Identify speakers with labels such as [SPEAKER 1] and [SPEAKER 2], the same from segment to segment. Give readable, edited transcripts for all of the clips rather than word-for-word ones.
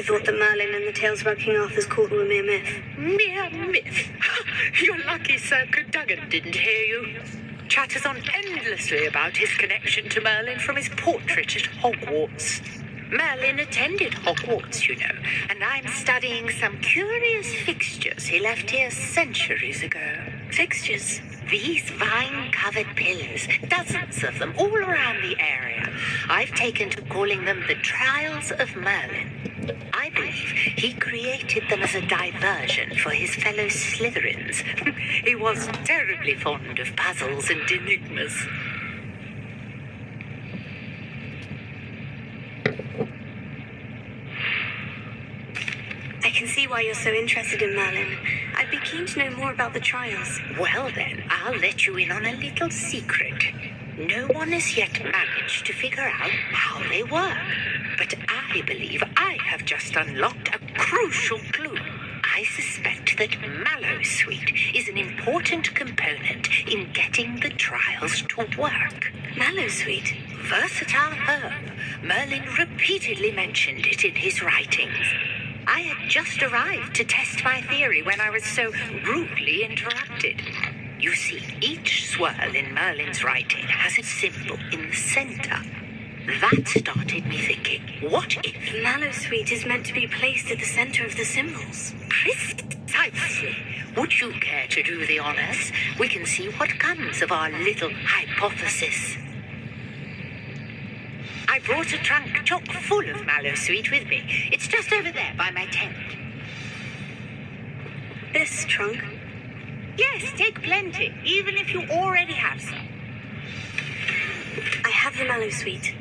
[SPEAKER 1] I thought that Merlin and the tales about King Arthur's court were mere myth.
[SPEAKER 2] Mere myth? You're lucky Sir Cadogan didn't hear you. Chatters on endlessly about his connection to Merlin from his portrait at Hogwarts. Merlin attended Hogwarts, you know, and I'm studying some curious fixtures he left here centuries ago.
[SPEAKER 1] Fixtures?
[SPEAKER 2] These vine-covered pillars, dozens of them all around the area. I've taken to calling them the Trials of Merlin. I believe he created them as a diversion for his fellow Slytherins. He was terribly fond of puzzles and enigmas.
[SPEAKER 1] I can see why you're so interested in Merlin. I'd be keen to know more about the trials.
[SPEAKER 2] Well then, I'll let you in on a little secret. No one has yet managed to figure out how they work. But I believe I have just unlocked a crucial clue. I suspect that Mallowsweet is an important component in getting the trials to work.
[SPEAKER 1] Mallowsweet?
[SPEAKER 2] Versatile herb. Merlin repeatedly mentioned it in his writings. I had just arrived to test my theory when I was so rudely interrupted. You see, each swirl in Merlin's writing has a symbol in the center. That started me thinking, what if
[SPEAKER 1] Mallowsweet is meant to be placed at the center of the symbols?
[SPEAKER 2] Precisely. Would you care to do the honors? We can see what comes of our little hypothesis. I brought a trunk chock full of Mallowsweet with me. It's just over there by my tent.
[SPEAKER 1] This trunk?
[SPEAKER 2] Yes, take plenty, even if you already have some.
[SPEAKER 1] I have the Mallowsweet.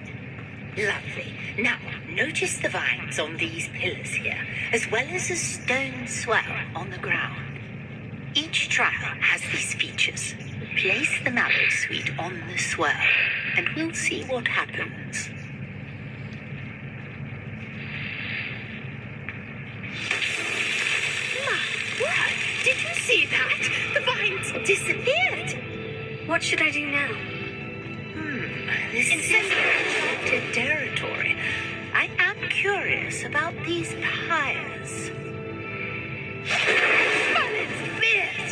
[SPEAKER 2] Lovely. Now, notice the vines on these pillars here, as well as a stone swell on the ground. Each trial has these features. Place the Mallowsweet on the swell, and we'll see what happens. My word! Did you see that? The vines disappeared!
[SPEAKER 1] What should I do now?
[SPEAKER 2] This is uncharted territory. I am curious about these pyres. Merlin's beard!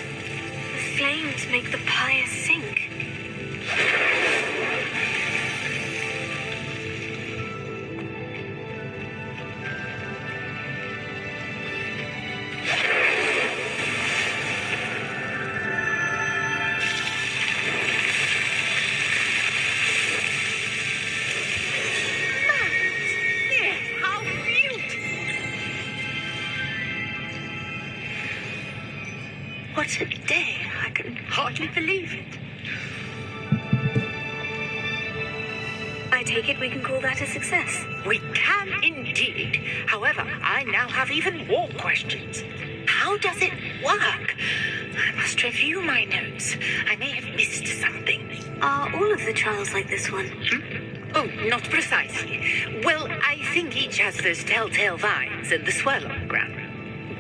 [SPEAKER 1] The flames make the pyre sink.
[SPEAKER 2] What a day! I can hardly believe it.
[SPEAKER 1] I take it we can call that a success.
[SPEAKER 2] We can indeed. However, I now have even more questions. How does it work? I must review my notes. I may have missed something.
[SPEAKER 1] Are all of the trials like this one?
[SPEAKER 2] Oh, not precisely. Well, I think each has those telltale vines and the swirl on the ground.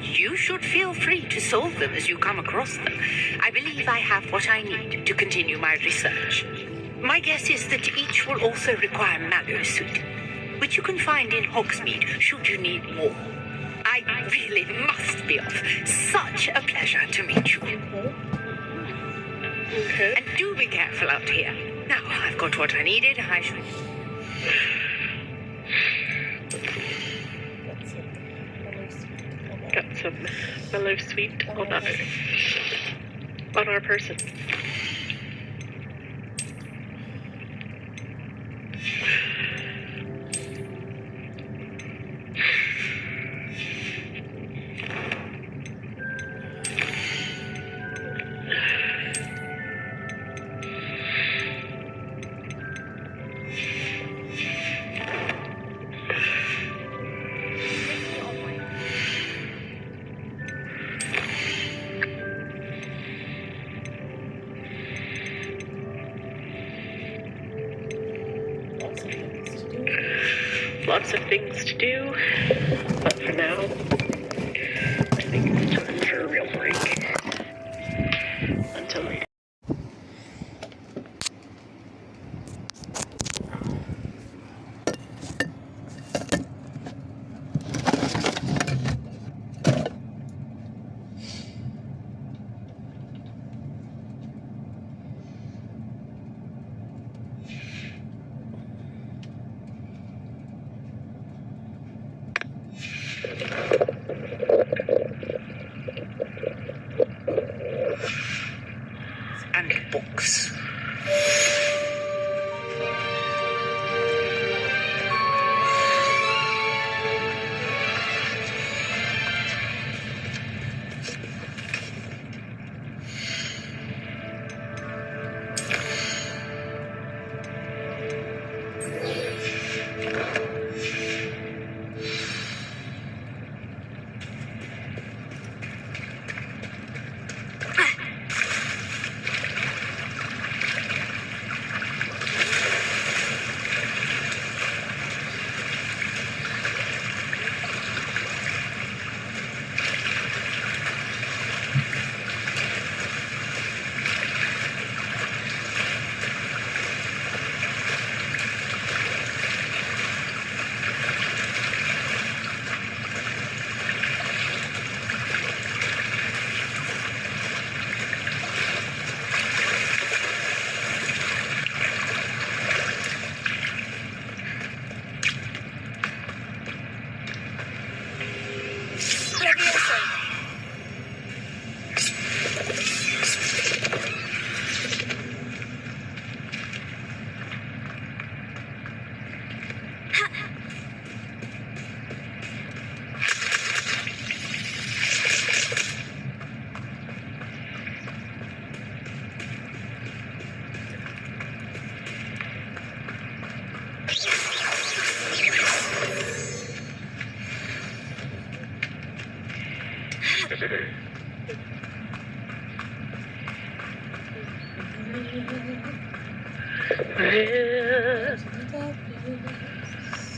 [SPEAKER 2] You should feel free to solve them as you come across them. I believe I have what I need to continue my research. My guess is that each will also require Mallowsweet, which you can find in Hogsmeade should you need more. I really must be off. Such a pleasure to meet you.
[SPEAKER 3] Okay.
[SPEAKER 2] And do be careful out here. Now, I've got what I needed. I shall...
[SPEAKER 3] Got some Mallowsweet on our person. Lots of things to do, but for now, I think it's time for a real break. Until later.
[SPEAKER 2] and books.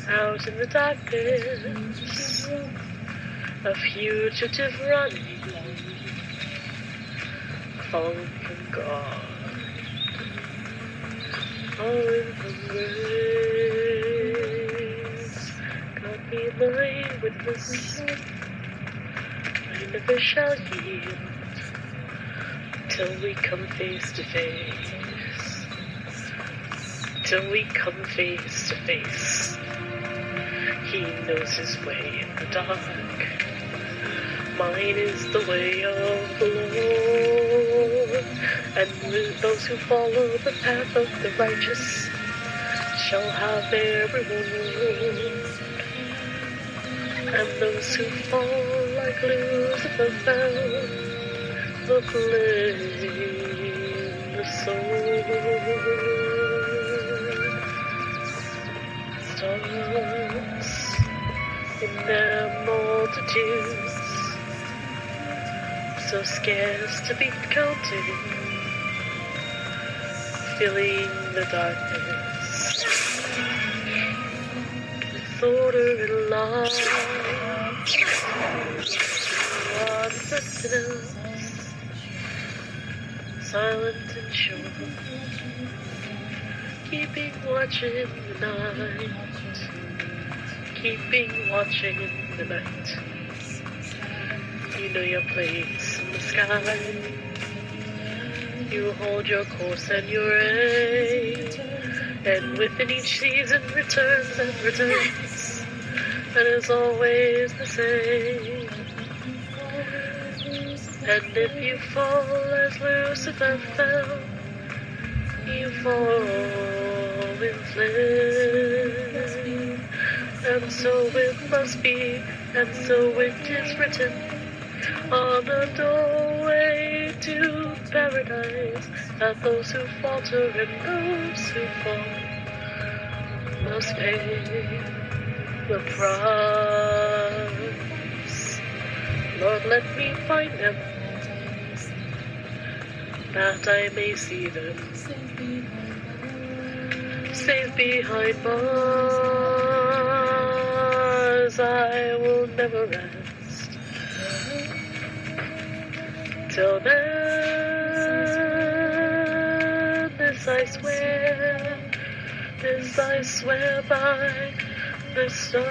[SPEAKER 3] Out in the darkness, a fugitive running, fallen from God, fallen from grace. God be my witness, I never shall yield till we come face to face. Till we come face to face. He knows his way in the dark. Mine is the way of the Lord. And with those who follow the path of the righteous shall have their reward. And those who fall like Lucifer fell, the flame of soul. Stars in their multitudes, so scarce to be counted, filling the darkness with order and light. One sentinels, silent and sure, keeping watch in the night, keeping watch in the night. You know your place in the sky, you hold your course and your aim, and within each season returns and returns, and is always the same. And if you fall as Lucifer fell, you fall in flame. And so it must be, and so it is written on the doorway to paradise, that those who falter and those who fall must pay the price. Lord, let me find them, that I may see them safe behind bars. I will never rest till then. This I swear by the stars.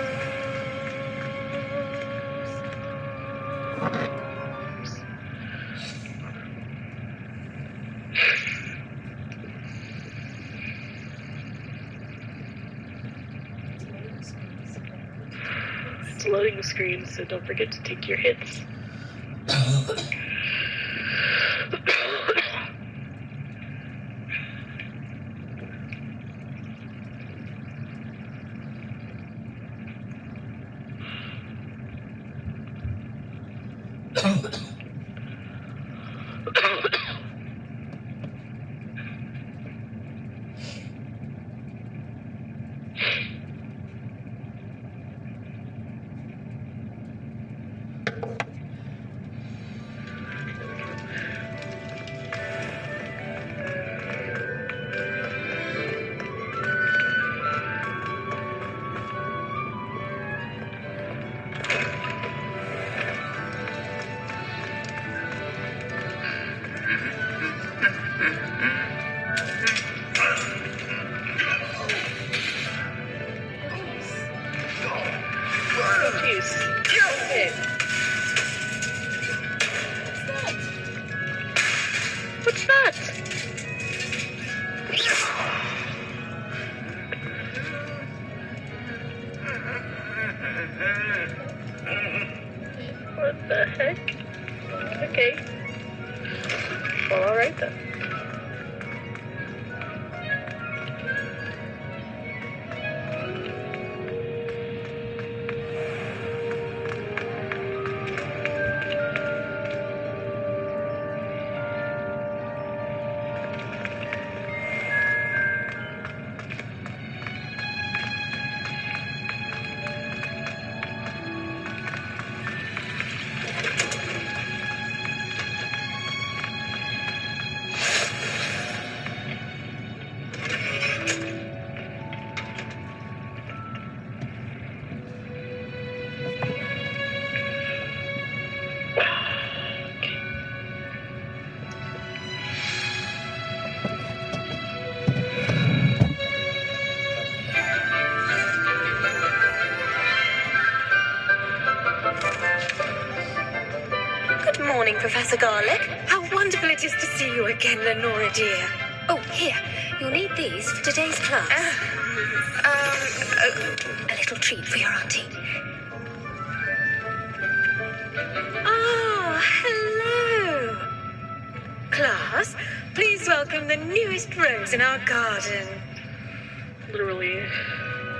[SPEAKER 3] It's loading the screen, so don't forget to take your hits. Oh, jeez. Okay. What's that? What the heck? Okay. Well, alright then.
[SPEAKER 1] Good morning, Professor Garlic. How wonderful it is to see you again, Lenora dear. Oh, here. You'll need these for today's class. A little treat for your auntie. Oh, hello. Class, please welcome the newest rose in our garden.
[SPEAKER 3] Literally.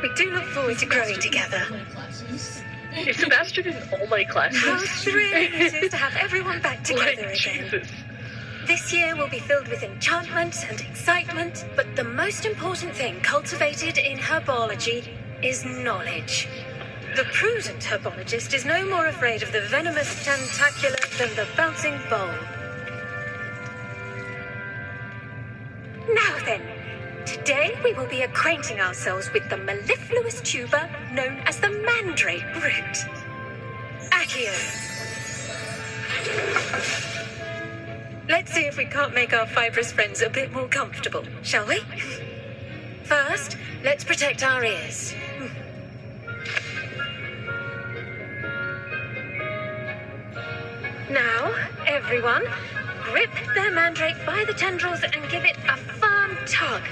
[SPEAKER 1] We do look forward to growing together.
[SPEAKER 3] Is Sebastian in all my classes?
[SPEAKER 1] How thrilling it is to have everyone back together
[SPEAKER 3] Like,
[SPEAKER 1] again.
[SPEAKER 3] Jesus.
[SPEAKER 1] This year will be filled with enchantment and excitement, but the most important thing cultivated in herbology is knowledge. The prudent herbologist is no more afraid of the venomous tentacula than the bouncing bowl. Now then, today we will be acquainting ourselves with the mellifluous tuber known as the mandrake root. Accio. Let's see if we can't make our fibrous friends a bit more comfortable, shall we? First, let's protect our ears. Now, everyone, grip their mandrake by the tendrils and give it a firm tug.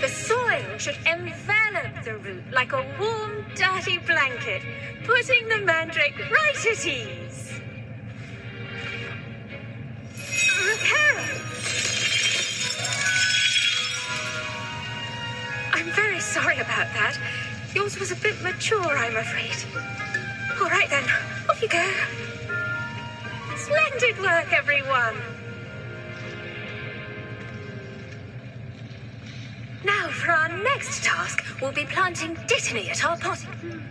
[SPEAKER 1] The soil should envelop the root like a warm, dirty blanket, putting the mandrake right at ease. Reparo! I'm very sorry about that. Yours was a bit mature, I'm afraid. All right then, off you go. Splendid work, everyone. Now, for our next task, we'll be planting dittany at our pot.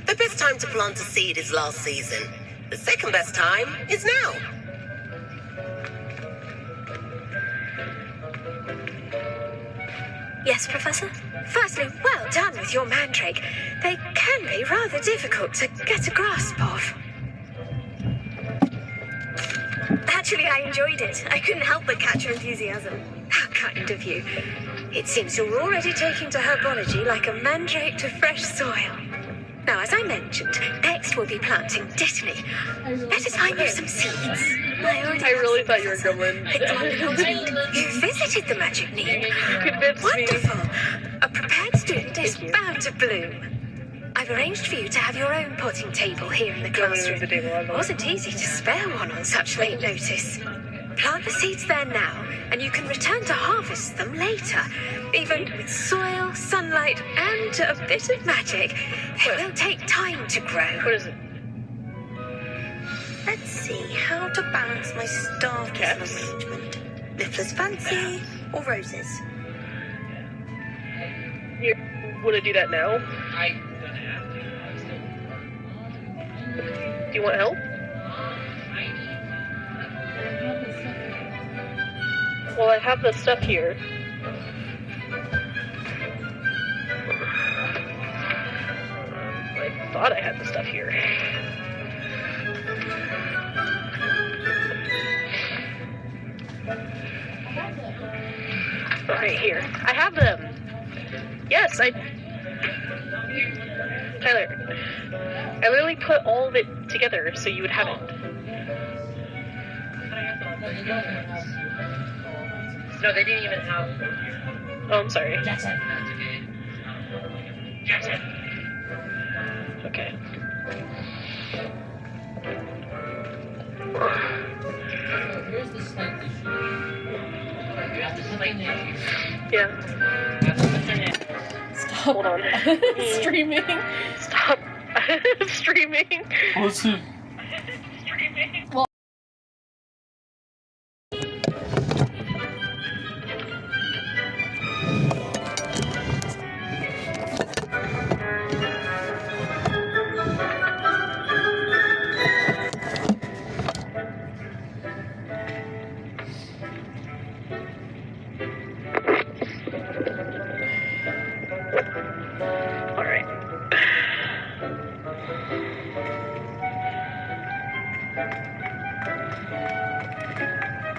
[SPEAKER 4] The best time to plant a seed is last season. The second best time is now.
[SPEAKER 1] Yes, Professor? Firstly, well done with your mandrake. They can be rather difficult to get a grasp of. Actually, I enjoyed it. I couldn't help but catch your enthusiasm. How kind of you. It seems you're already taking to herbology like a mandrake to fresh soil. Now, as I mentioned, next we'll be planting dittany. Let us find you some seeds.
[SPEAKER 3] I really thought you were going.
[SPEAKER 1] Pick them up in Old Mead. You visited the magic need.
[SPEAKER 3] Convince me.
[SPEAKER 1] Wonderful. A prepared student is bound to bloom. I've arranged for you to have your own potting table here in the classroom. It wasn't easy to spare one on such late notice. Plant the seeds there now, and you can return to harvest them later. Even with soil, sunlight, and a bit of magic, they will take time to grow.
[SPEAKER 3] What is it?
[SPEAKER 4] Let's see how to balance my
[SPEAKER 3] Yes.
[SPEAKER 1] Niffler's fancy or roses?
[SPEAKER 3] You want to do that now? Do you want help? Well, I have the stuff here. I thought I had the stuff here. Right here. I have them. Yes, Tyler, I literally put all of it together so you would have it.
[SPEAKER 5] No, they didn't even have.
[SPEAKER 3] Oh, I'm sorry.
[SPEAKER 5] Jackson. Jackson.
[SPEAKER 3] Okay.
[SPEAKER 5] Here's the slight issue. You have to put in there.
[SPEAKER 3] Yeah.
[SPEAKER 5] You have to put in there.
[SPEAKER 3] Stop. Hold on.
[SPEAKER 6] Streaming.
[SPEAKER 3] Stop. Streaming.
[SPEAKER 6] What's it? Well,
[SPEAKER 3] All right.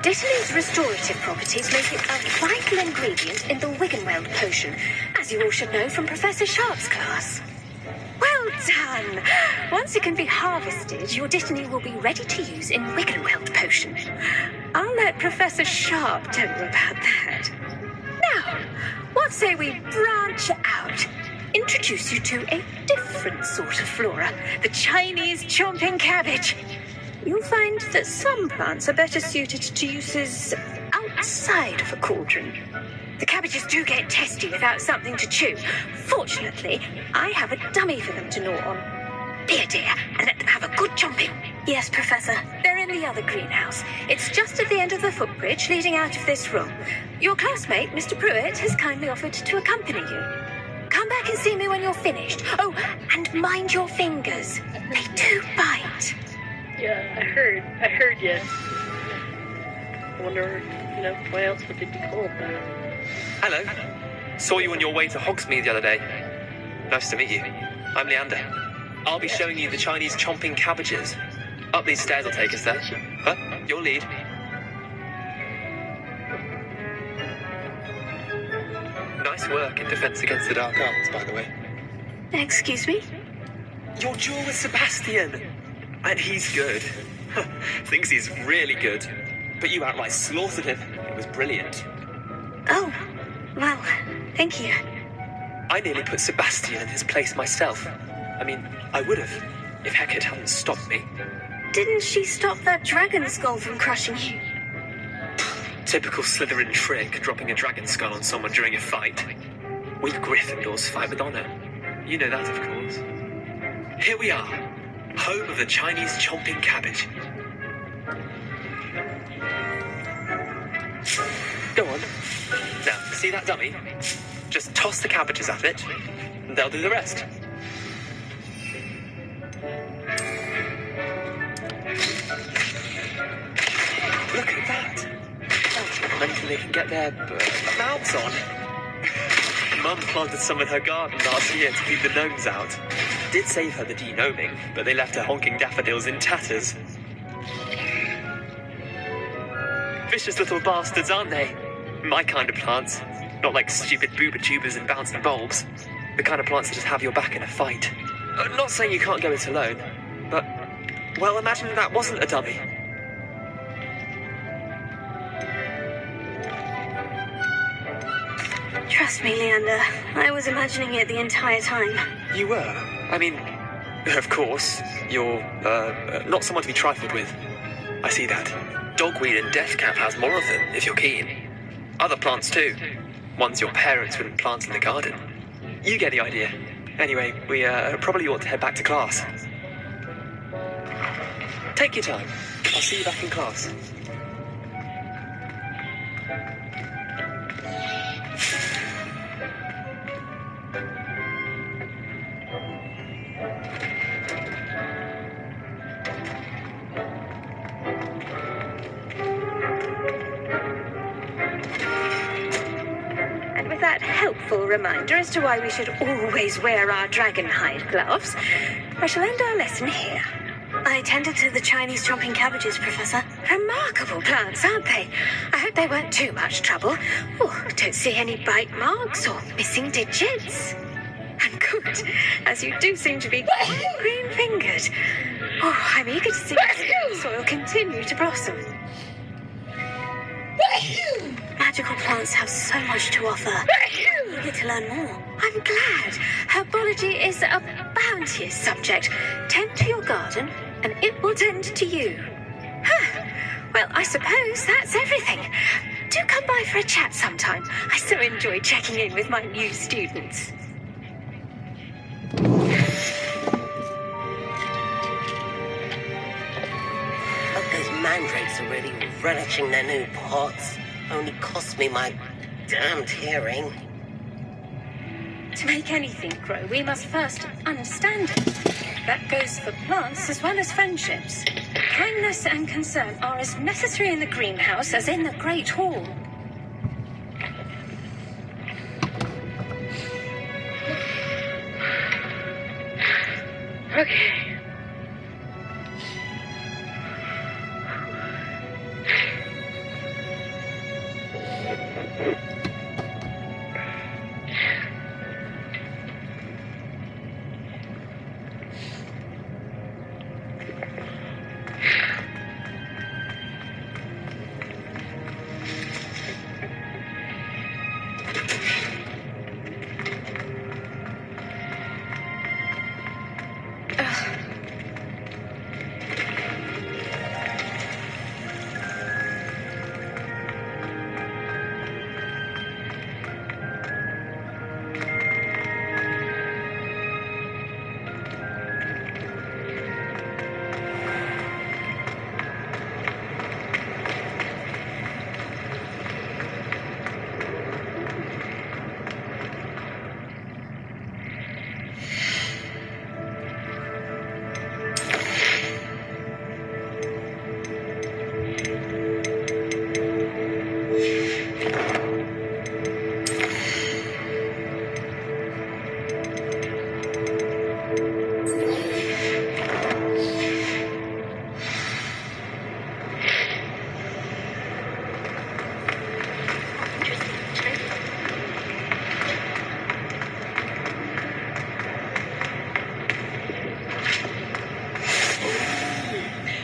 [SPEAKER 1] Ditallo's restorative properties make it a vital ingredient in the Wiggenweld potion, as you all should know from Professor Sharp's class. Well done! Once it can be harvested, your Dittany will be ready to use in Wiggenweld potion. I'll let Professor Sharp tell you about that. Now, what say we branch out? Introduce you to a different sort of flora, the Chinese chomping cabbage. You'll find that some plants are better suited to uses outside of a cauldron. The cabbages do get testy without something to chew. Fortunately, I have a dummy for them to gnaw on. Be a dear and let them have a good chomping. Yes, Professor. They're in the other greenhouse. It's just at the end of the footbridge leading out of this room. Your classmate, Mr. Pruitt, has kindly offered to accompany you. Come back and see me when you're finished. Oh, and mind your fingers. They do bite.
[SPEAKER 3] Yeah, I heard you. I wonder, why else would they be called that?
[SPEAKER 7] Hello. Saw you on your way to Hogsmeade the other day. Nice to meet you. I'm Leander. I'll be showing you the Chinese chomping cabbages. Up these stairs will take us there. Huh? Your lead. Nice work in Defense Against the Dark Arts, by the way.
[SPEAKER 1] Excuse me?
[SPEAKER 7] Your duel with Sebastian! And he's good. Thinks he's really good. But you outright slaughtered him. It was brilliant.
[SPEAKER 1] Oh, well, thank you.
[SPEAKER 7] I nearly put Sebastian in his place myself. I mean, I would have, if Hecate hadn't stopped me.
[SPEAKER 1] Didn't she stop that dragon skull from crushing you?
[SPEAKER 7] Typical Slytherin trick, dropping a dragon skull on someone during a fight. We Gryffindors fight with honor. You know that, of course. Here we are. Home of the Chinese chomping cabbage. Go on. Now, see that dummy? Just toss the cabbages at it, and they'll do the rest. Look at that. Not anything they can get their mouths on. Mum planted some in her garden last year to keep the gnomes out. Did save her the de-gnoming, but they left her honking daffodils in tatters. Vicious little bastards, aren't they? My kind of plants. Not like stupid booba tubers and bouncing bulbs. The kind of plants that just have your back in a fight. Not saying you can't go it alone, but, well, imagine that wasn't a dummy.
[SPEAKER 1] Trust me, Leander. I was imagining it the entire time.
[SPEAKER 7] You were? I mean, of course, you're, not someone to be trifled with. I see that. Dogweed and deathcap has more of them, if you're keen. Other plants too. Ones your parents wouldn't plant in the garden. You get the idea. Anyway, we, probably ought to head back to class. Take your time. I'll see you back in class.
[SPEAKER 1] that helpful reminder as to why we should always wear our dragonhide gloves, I shall end our lesson here. I tended to the Chinese chomping cabbages, Professor. Remarkable plants, aren't they? I hope they weren't too much trouble. Oh, I don't see any bite marks or missing digits. And good, as you do seem to be quite green-fingered. Oh, I'm eager to see the soil continue to blossom. Magical plants have so much to offer. I'm eager to learn more. I'm glad. Herbology is a bounteous subject. Tend to your garden, and it will tend to you. Huh. Well, I suppose that's everything. Do come by for a chat sometime. I so enjoy checking in with my new students.
[SPEAKER 4] Hope those mandrakes are really relishing their new pots. Only cost me my damned hearing.
[SPEAKER 1] To make anything grow, we must first understand it. That goes for plants as well as friendships. Kindness and concern are as necessary in the greenhouse as in the Great Hall.
[SPEAKER 3] Okay.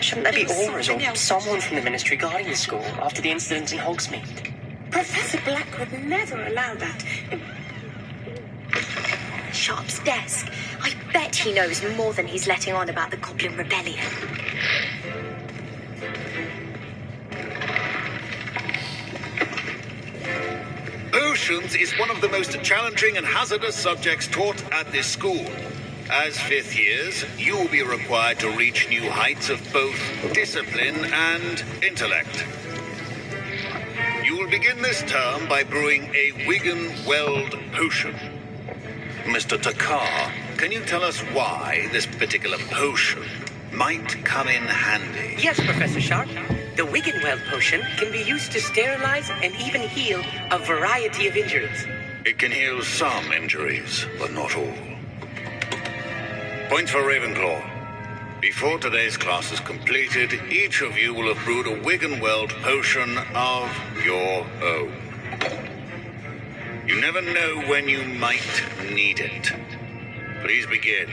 [SPEAKER 7] Shouldn't there be auras or someone from the ministry guarding the school after the incident in Hogsmeade?
[SPEAKER 2] Professor Black would never allow that.
[SPEAKER 1] Sharp's desk. I bet he knows more than he's letting on about the Goblin Rebellion.
[SPEAKER 8] Oceans is one of the most challenging and hazardous subjects taught at this school. As fifth years, you will be required to reach new heights of both discipline and intellect. You will begin this term by brewing a Wigan-Weld potion. Mr. Takar, can you tell us why this particular potion might come in handy?
[SPEAKER 9] Yes, Professor Sharp. The Wigan-Weld potion can be used to sterilize and even heal a variety of injuries.
[SPEAKER 8] It can heal some injuries, but not all. Points for Ravenclaw. Before today's class is completed, each of you will have brewed a Wigan-Weld potion of your own. You never know when you might need it. Please begin.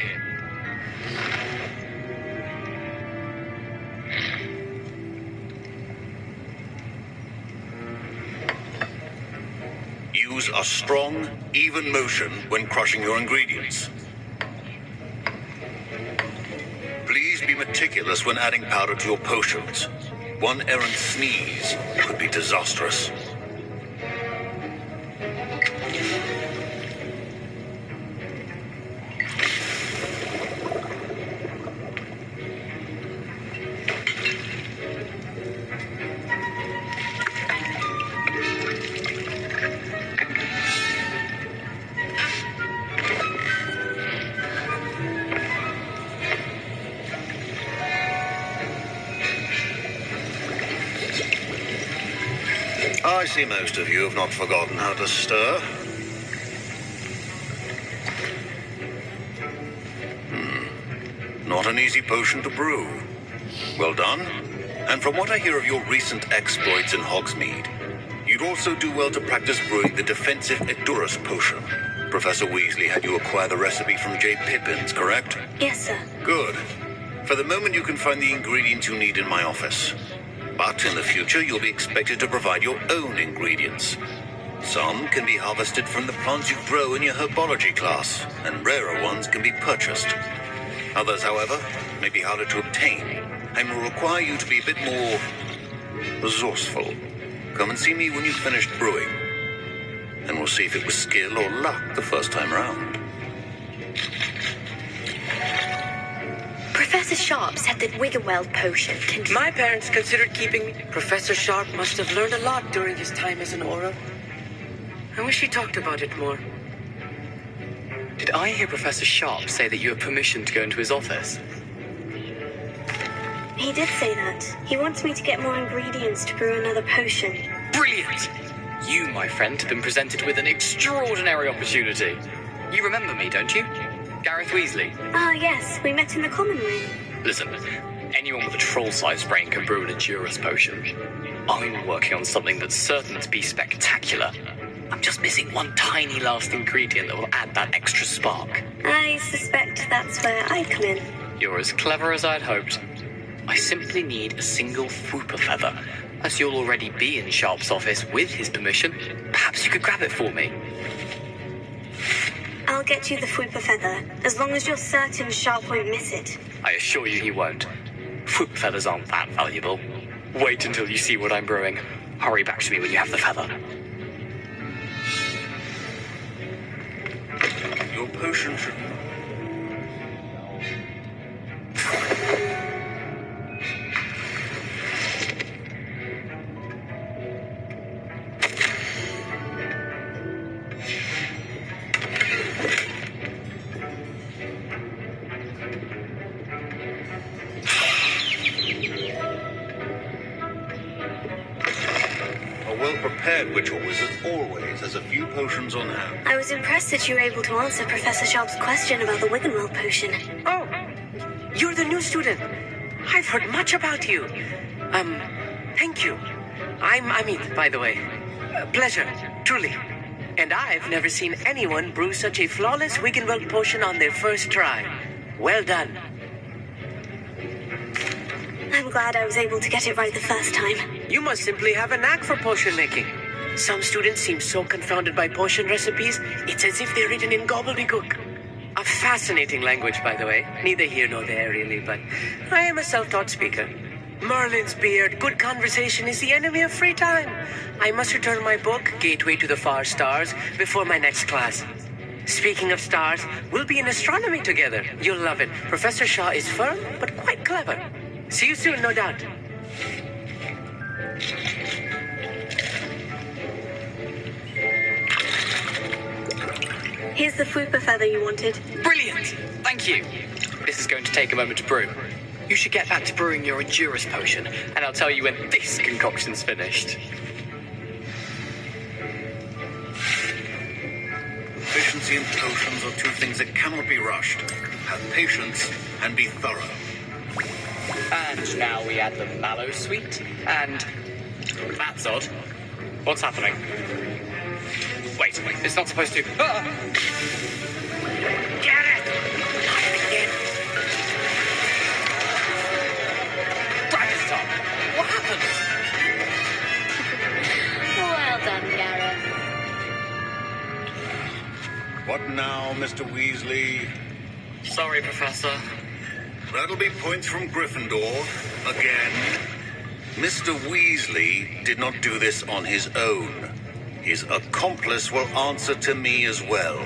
[SPEAKER 8] Use a strong, even motion when crushing your ingredients. Please be meticulous when adding powder to your potions. One errant sneeze could be disastrous. I see most of you have not forgotten how to stir. Not an easy potion to brew. Well done. And from what I hear of your recent exploits in Hogsmeade, you'd also do well to practice brewing the defensive Edurus potion. Professor Weasley had you acquire the recipe from J. Pippins, correct?
[SPEAKER 1] Yes, sir.
[SPEAKER 8] Good. For the moment, you can find the ingredients you need in my office. But in the future, you'll be expected to provide your own ingredients. Some can be harvested from the plants you grow in your herbology class, and rarer ones can be purchased. Others, however, may be harder to obtain, and will require you to be a bit more resourceful. Come and see me when you've finished brewing, and we'll see if it was skill or luck the first time round.
[SPEAKER 1] Professor Sharp said that Wiggenweld potion can...
[SPEAKER 9] My parents considered keeping me. Professor Sharp must have learned a lot during his time as an Auror. I wish he talked about it more.
[SPEAKER 7] Did I hear Professor Sharp say that you have permission to go into his office?
[SPEAKER 1] He did say that. He wants me to get more ingredients to brew another potion.
[SPEAKER 7] Brilliant! You, my friend, have been presented with an extraordinary opportunity. You remember me, don't you? Gareth Weasley.
[SPEAKER 1] Ah, yes. We met in the common room.
[SPEAKER 7] Listen, anyone with a troll-sized brain can brew an Edurus potion. I'm working on something that's certain to be spectacular. I'm just missing one tiny last ingredient that will add that extra spark.
[SPEAKER 1] I suspect that's where I come in.
[SPEAKER 7] You're as clever as I'd hoped. I simply need a single Fwooper feather. As you'll already be in Sharp's office with his permission, perhaps you could grab it for me.
[SPEAKER 1] I'll get you the Fwooper feather, as long as you're certain Sharp won't miss it.
[SPEAKER 7] I assure you he won't. Fwooper feathers aren't that valuable. Wait until you see what I'm brewing. Hurry back to me when you have the feather.
[SPEAKER 8] Your potion should... A well-prepared witch or wizard always has a few potions on hand.
[SPEAKER 1] I was impressed that you were able to answer Professor Sharp's question about the Wiggenweld potion.
[SPEAKER 9] Oh, you're the new student. I've heard much about you. Thank you. I'm Amit, by the way. Pleasure, truly. And I've never seen anyone brew such a flawless Wiggenweld potion on their first try. Well done.
[SPEAKER 1] I'm glad I was able to get it right the first time.
[SPEAKER 9] You must simply have a knack for potion making. Some students seem so confounded by potion recipes, it's as if they're written in gobbledygook. A fascinating language, by the way. Neither here nor there, really, but I am a self-taught speaker. Merlin's beard, good conversation is the enemy of free time. I must return my book, Gateway to the Far Stars, before my next class. Speaking of stars, we'll be in astronomy together. You'll love it. Professor Shaw is firm, but quite clever. See you soon, no doubt.
[SPEAKER 1] Here's the Fwooper feather you wanted.
[SPEAKER 7] Brilliant! Thank you. This is going to take a moment to brew. You should get back to brewing your Edurus potion, and I'll tell you when this concoction's finished.
[SPEAKER 8] Efficiency and potions are two things that cannot be rushed. Have patience and be thorough.
[SPEAKER 7] And now we add the mallow sweet, and... That's odd. What's happening? Wait, it's not supposed to... Ah!
[SPEAKER 9] Get it! Not again.
[SPEAKER 7] Dragon's tongue! What happened?
[SPEAKER 1] Well done, Gareth.
[SPEAKER 8] What now, Mr. Weasley?
[SPEAKER 7] Sorry, Professor.
[SPEAKER 8] That'll be points from Gryffindor. Again. Mr. Weasley did not do this on his own. His accomplice will answer to me as well.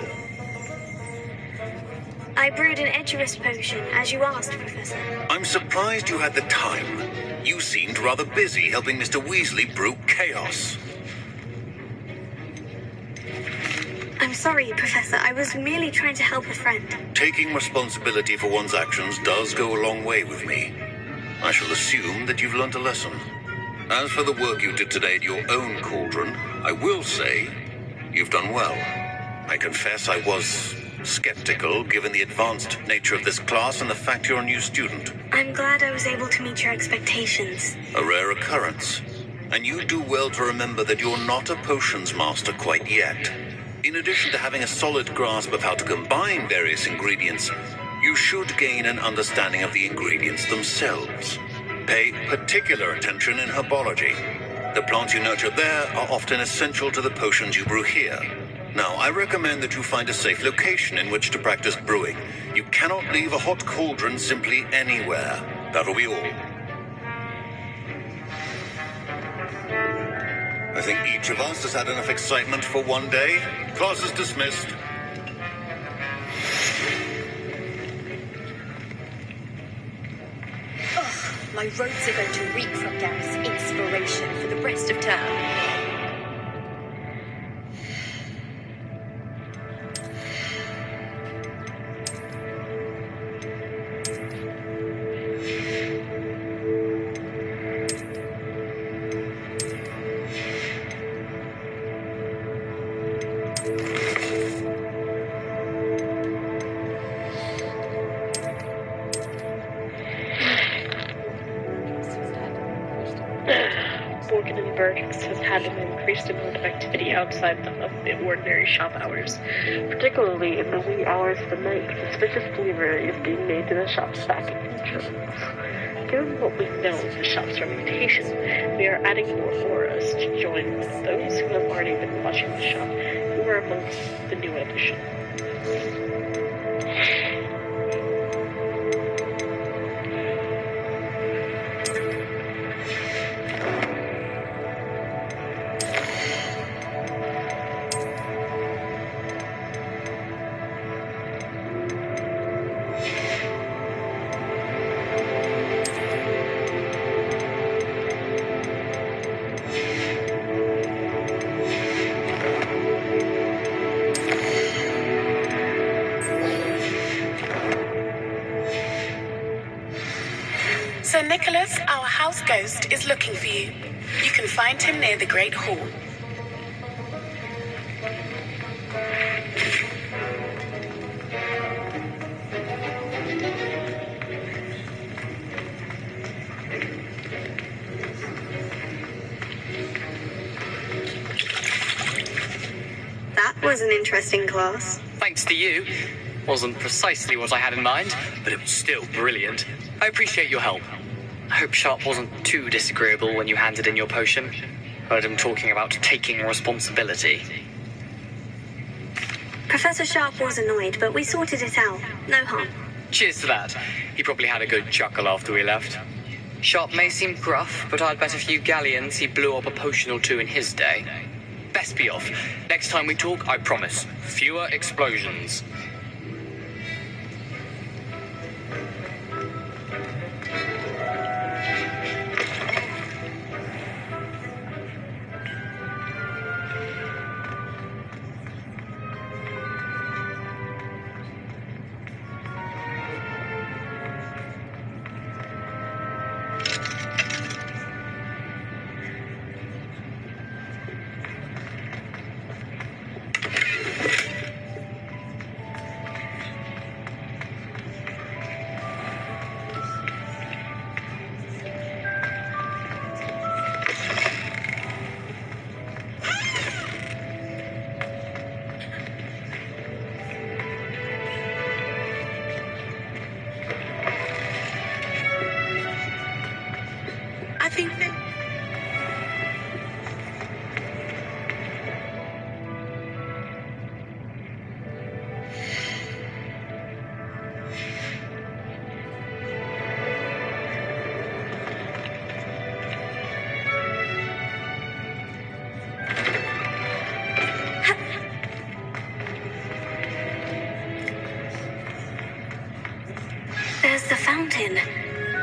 [SPEAKER 1] I brewed an Edurus potion, as you asked, Professor.
[SPEAKER 8] I'm surprised you had the time. You seemed rather busy helping Mr. Weasley brew chaos.
[SPEAKER 1] I'm sorry, Professor. I was merely trying to help a friend.
[SPEAKER 8] Taking responsibility for one's actions does go a long way with me. I shall assume that you've learnt a lesson. As for the work you did today at your own cauldron, I will say you've done well. I confess I was skeptical given the advanced nature of this class and the fact you're a new student.
[SPEAKER 1] I'm glad I was able to meet your expectations.
[SPEAKER 8] A rare occurrence. And you do well to remember that you're not a potions master quite yet. In addition to having a solid grasp of how to combine various ingredients, you should gain an understanding of the ingredients themselves. Pay particular attention in herbology. The plants you nurture there are often essential to the potions you brew here. Now, I recommend that you find a safe location in which to practice brewing. You cannot leave a hot cauldron simply anywhere. That'll be all. I think each of us has had enough excitement for one day. Class is dismissed.
[SPEAKER 1] My robes are going to reek from Gareth's inspiration for the rest of term.
[SPEAKER 3] Has had an increased amount of activity outside of the ordinary shop hours, particularly in the wee hours of the night. Suspicious delivery is being made to the shop's back entrance. Given what we know of the shop's reputation, we are adding more auras to join with those who have already been watching the shop, who are amongst the new addition.
[SPEAKER 2] Sir Nicholas, our house ghost, is looking for you. You can find him near the Great Hall.
[SPEAKER 1] That was an interesting class.
[SPEAKER 10] Thanks to you. Wasn't precisely what I had in mind, but it was still brilliant. I appreciate your help. I hope Sharp wasn't too disagreeable when you handed in your potion. Heard him talking about taking responsibility.
[SPEAKER 1] Professor Sharp was annoyed, but we sorted it out. No harm.
[SPEAKER 10] Cheers to that. He probably had a good chuckle after we left. Sharp may seem gruff, but I'd bet a few galleons he blew up a potion or two in his day. Best be off. Next time we talk, I promise, fewer explosions.
[SPEAKER 2] I think that...
[SPEAKER 1] There's the fountain.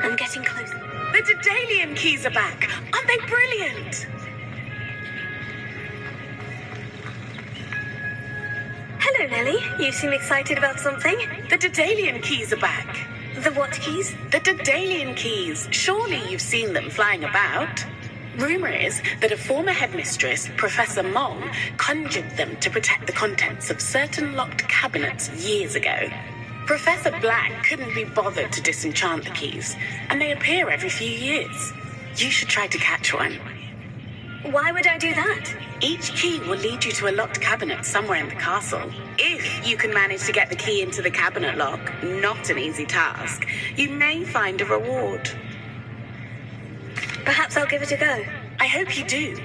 [SPEAKER 1] I'm getting close.
[SPEAKER 2] The Daedalian keys are back. Aren't they brilliant?
[SPEAKER 1] Hello, Nellie. You seem excited about something.
[SPEAKER 2] The Daedalian keys are back.
[SPEAKER 1] The what keys?
[SPEAKER 2] The Daedalian keys. Surely you've seen them flying about.
[SPEAKER 11] Rumour is that a former headmistress, Professor Mong, conjured them to protect the contents of certain locked cabinets years ago. Professor Black couldn't be bothered to disenchant the keys, and they appear every few years. You should try to catch one.
[SPEAKER 1] Why would I do that?
[SPEAKER 11] Each key will lead you to a locked cabinet somewhere in the castle. If you can manage to get the key into the cabinet lock, not an easy task, you may find a reward.
[SPEAKER 1] Perhaps I'll give it a go.
[SPEAKER 11] I hope you do.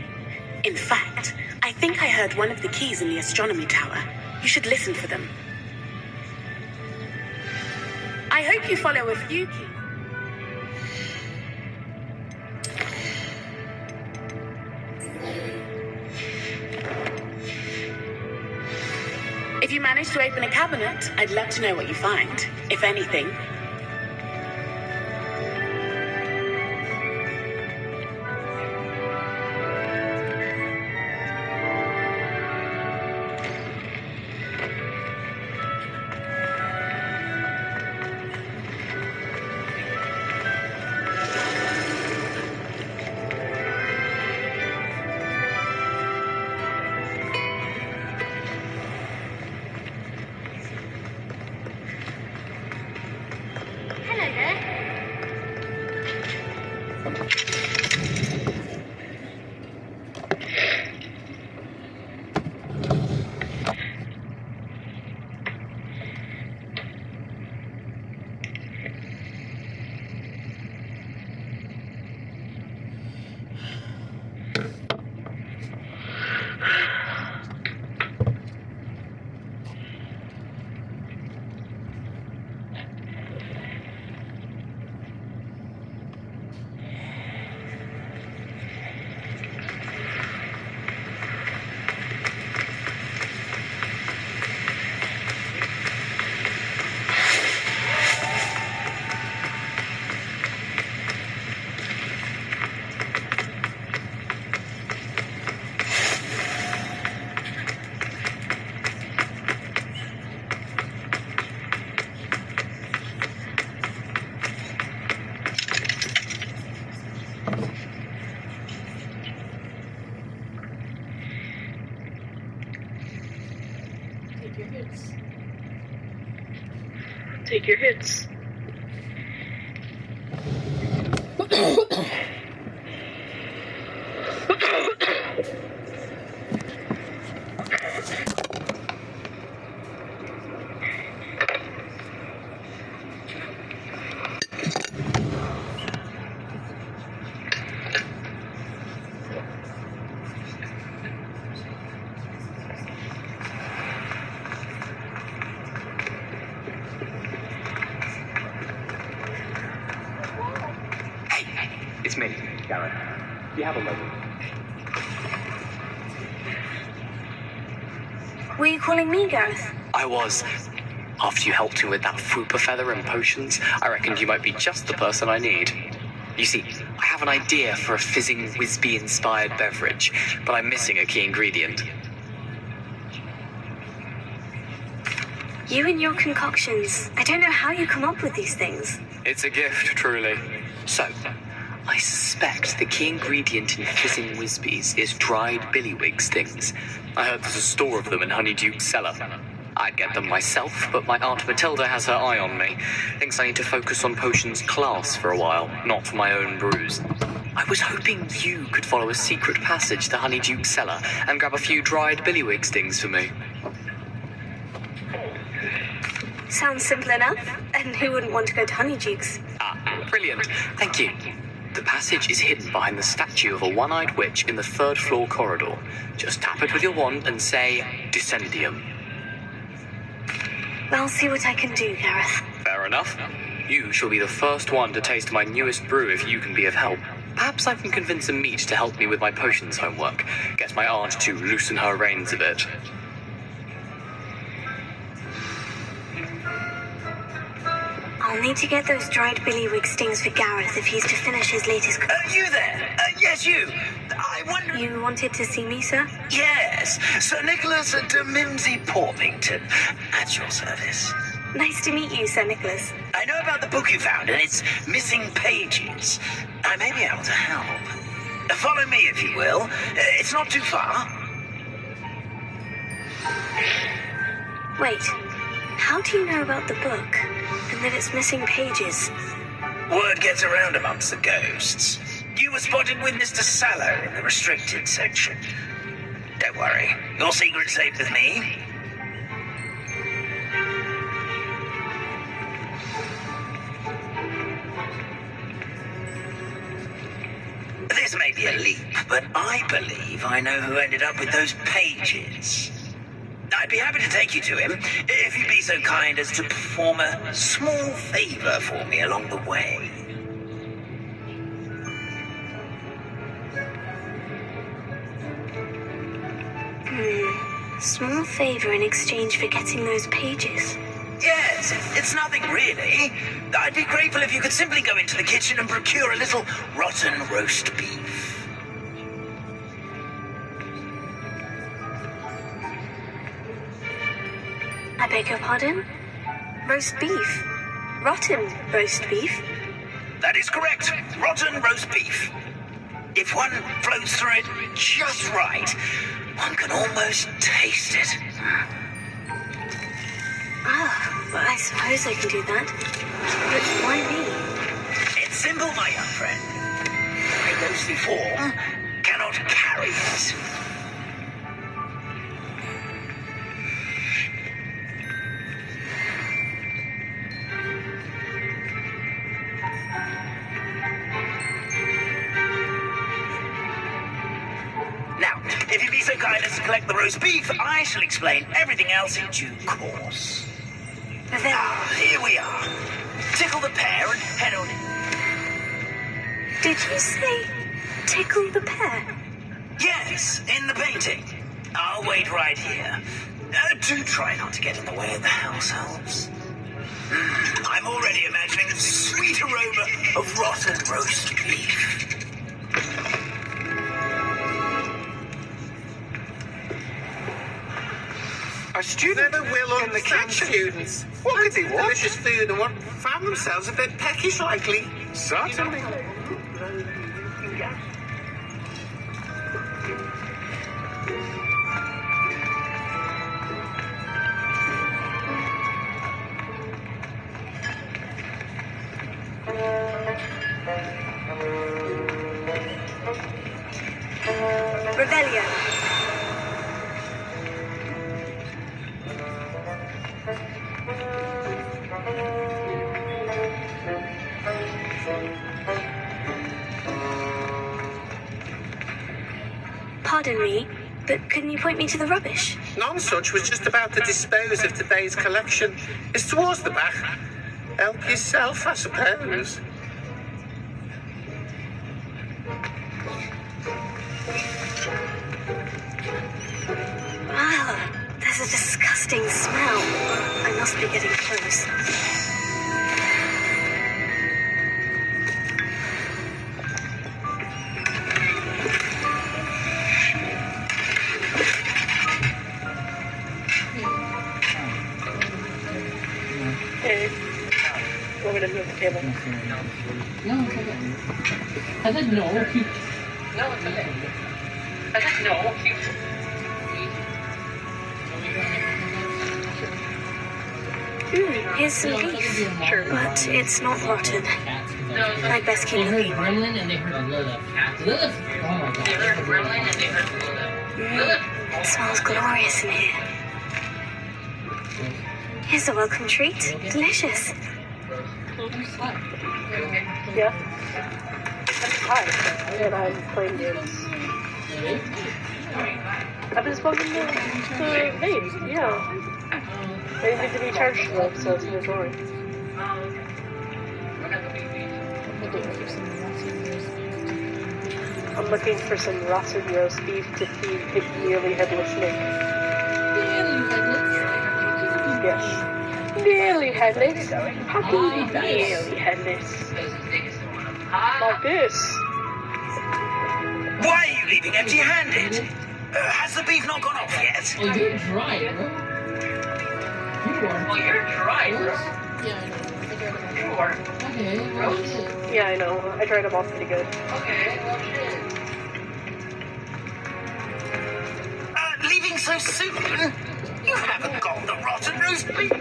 [SPEAKER 11] In fact, I think I heard one of the keys in the astronomy tower. You should listen for them. I hope you follow a few keys. If you manage to open a cabinet, I'd love to know what you find, if anything.
[SPEAKER 3] Take your hits.
[SPEAKER 10] It's me, Gareth. Do you have a moment?
[SPEAKER 1] Were you calling me, Gareth?
[SPEAKER 10] I was. After you helped me with that Fupa feather and potions, I reckoned you might be just the person I need. You see, I have an idea for a fizzing Whizbee-inspired beverage, but I'm missing a key ingredient.
[SPEAKER 1] You and your concoctions. I don't know how you come up with these things.
[SPEAKER 10] It's a gift, truly. So, I suspect the key ingredient in fizzing Whizbees is dried billywig stings. I heard there's a store of them in Honeyduke's cellar. I'd get them myself, but my Aunt Matilda has her eye on me. Thinks I need to focus on potions class for a while, not for my own brews. I was hoping you could follow a secret passage to Honeyduke's cellar and grab a few dried billywig stings for me.
[SPEAKER 1] Sounds simple enough. And who wouldn't want to go to Honeyduke's?
[SPEAKER 10] Ah, brilliant. Thank you. The passage is hidden behind the statue of a one-eyed witch in the third-floor corridor. Just tap it with your wand and say, Descendium.
[SPEAKER 1] I'll see what I can do, Gareth.
[SPEAKER 10] Fair enough. You shall be the first one to taste my newest brew if you can be of help. Perhaps I can convince a meat to help me with my potions homework. Get my aunt to loosen her reins a bit.
[SPEAKER 1] I'll need to get those dried billywig stings for Gareth if he's to finish his latest...
[SPEAKER 12] You there? Yes, you. I wonder...
[SPEAKER 1] You wanted to see me, sir?
[SPEAKER 12] Yes, Sir Nicholas de Mimsy Porpington, at your service.
[SPEAKER 1] Nice to meet you, Sir Nicholas.
[SPEAKER 12] I know about the book you found and its missing pages. I may be able to help. Follow me, if you will. It's not too far.
[SPEAKER 1] Wait, how do you know about the book and that it's missing pages?
[SPEAKER 12] Word gets around amongst the ghosts. You were spotted with Mr. Sallow in the restricted section. Don't worry, your secret's safe with me. This may be a leap, but I believe I know who ended up with those pages. I'd be happy to take you to him, if you'd be so kind as to perform a small favor for me along the way.
[SPEAKER 1] Small favor in exchange for getting those pages.
[SPEAKER 12] Yes, it's nothing really. I'd be grateful if you could simply go into the kitchen and procure a little rotten roast beef.
[SPEAKER 1] I beg your pardon? Roast beef? Rotten roast beef?
[SPEAKER 12] That is correct. Rotten roast beef. If one floats through it just right, one can almost taste it.
[SPEAKER 1] Well, I suppose I can do that. But why me?
[SPEAKER 12] It's simple, my young friend. My ghostly form cannot carry it. Now, if you'd be so kind as to collect the roast beef, I shall explain everything else in due course. Here we are. Tickle the pear and head on in.
[SPEAKER 1] Did you say tickle the pear?
[SPEAKER 12] Yes, in the painting. I'll wait right here. Do try not to get in the way of the house elves. I'm already imagining the sweet aroma of rotten roast beef.
[SPEAKER 13] A student never will in the kitchen. Students. What could they want? Delicious food and what found themselves a bit peckish likely. Certainly.
[SPEAKER 1] Rebellion. Pardon me, but can you point me to the rubbish?
[SPEAKER 13] None such was just about to dispose of today's collection. It's towards the back. Help yourself, I suppose.
[SPEAKER 1] Wow, there's a disgusting smell. I must be getting close.
[SPEAKER 3] Hey, want me to move the table?
[SPEAKER 5] No, it's okay. I said no. No, it's okay. I said no.
[SPEAKER 1] Here's some beef, but it's not rotten. I'd best keep
[SPEAKER 5] They heard
[SPEAKER 1] looking.
[SPEAKER 5] Gremlin and they heard Lilith. Lilith! Oh my god. They heard Gremlin and they heard Lilith.
[SPEAKER 1] It smells glorious in here. Here's a welcome treat. Delicious.
[SPEAKER 3] Yeah. I'm tired, and I'm playing games. I've been smoking the vape, yeah. They need to be charged though, so it's annoying. I'm looking for some rotten roast beef to feed the nearly headless Nick. Yes. Nearly headless. How can you be nearly headless? Like this.
[SPEAKER 12] Why are you leaving empty-handed? Has the beef not gone off yet?
[SPEAKER 5] Oh, you're dry, bro. You are. Oh, you're dry, bro. Yeah, I know. You are. Okay, well, shit.
[SPEAKER 3] Yeah, I know. I tried them all pretty good.
[SPEAKER 5] Okay, well, shit.
[SPEAKER 12] leaving so soon? You haven't got the rotten roast beef.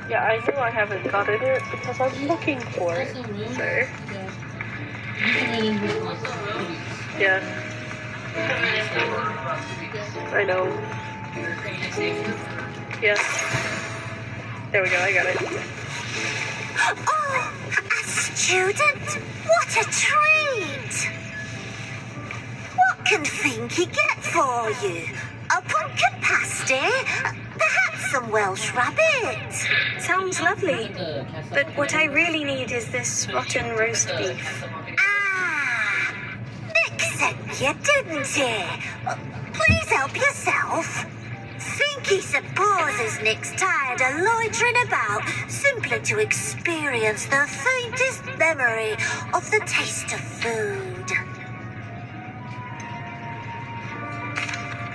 [SPEAKER 3] Yeah, I know I haven't gotten it because I'm looking for it, sir. Yeah. I know. Yeah. There we go, I got it.
[SPEAKER 1] Oh, a student? What a treat! What can Finky get for you? A pumpkin pasty? Perhaps some Welsh rabbit?
[SPEAKER 5] Sounds lovely. But what I really need is this rotten roast beef.
[SPEAKER 1] Ah! Nick sent you, didn't he? Please help yourself. Finky supposes Nick's tired of loitering about simply to experience the faintest memory of the taste of food.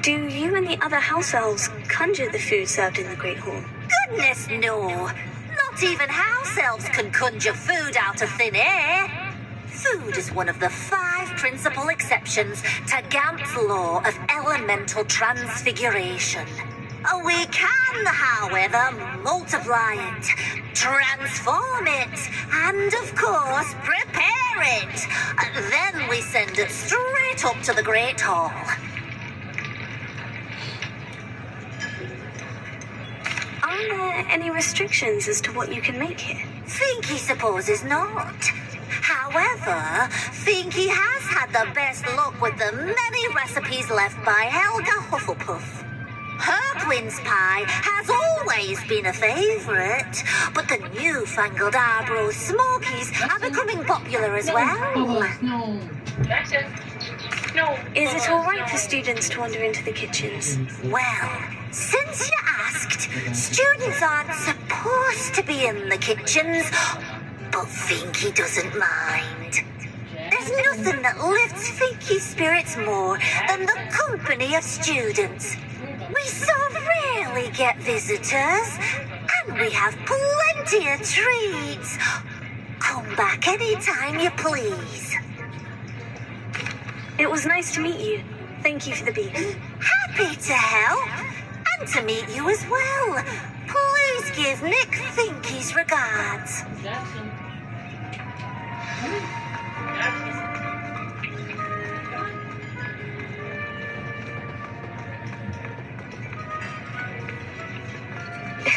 [SPEAKER 5] Do you and the other house elves conjure the food served in the Great Hall?
[SPEAKER 1] Goodness, no. Not even house elves can conjure food out of thin air. Food is one of the 5 principal exceptions to Gamp's law of elemental transfiguration. We can, however, multiply it, transform it, and of course, prepare it. Then we send it straight up to the Great Hall.
[SPEAKER 5] Are there any restrictions as to what you can make here?
[SPEAKER 1] Finky supposes not. However, Finky has had the best luck with the many recipes left by Helga Hufflepuff. Her quince pie has always been a favourite, but the newfangled Arbroath Smokies are becoming popular as well.
[SPEAKER 5] Is it all right for students to wander into the kitchens?
[SPEAKER 1] Well, since you asked, students aren't supposed to be in the kitchens, but Finky doesn't mind. There's nothing that lifts Finky's spirits more than the company of students. We so rarely get visitors, and we have plenty of treats. Come back anytime you please.
[SPEAKER 5] It was nice to meet you. Thank you for the beef.
[SPEAKER 1] Happy to help, and to meet you as well. Please give Nick Finky's regards.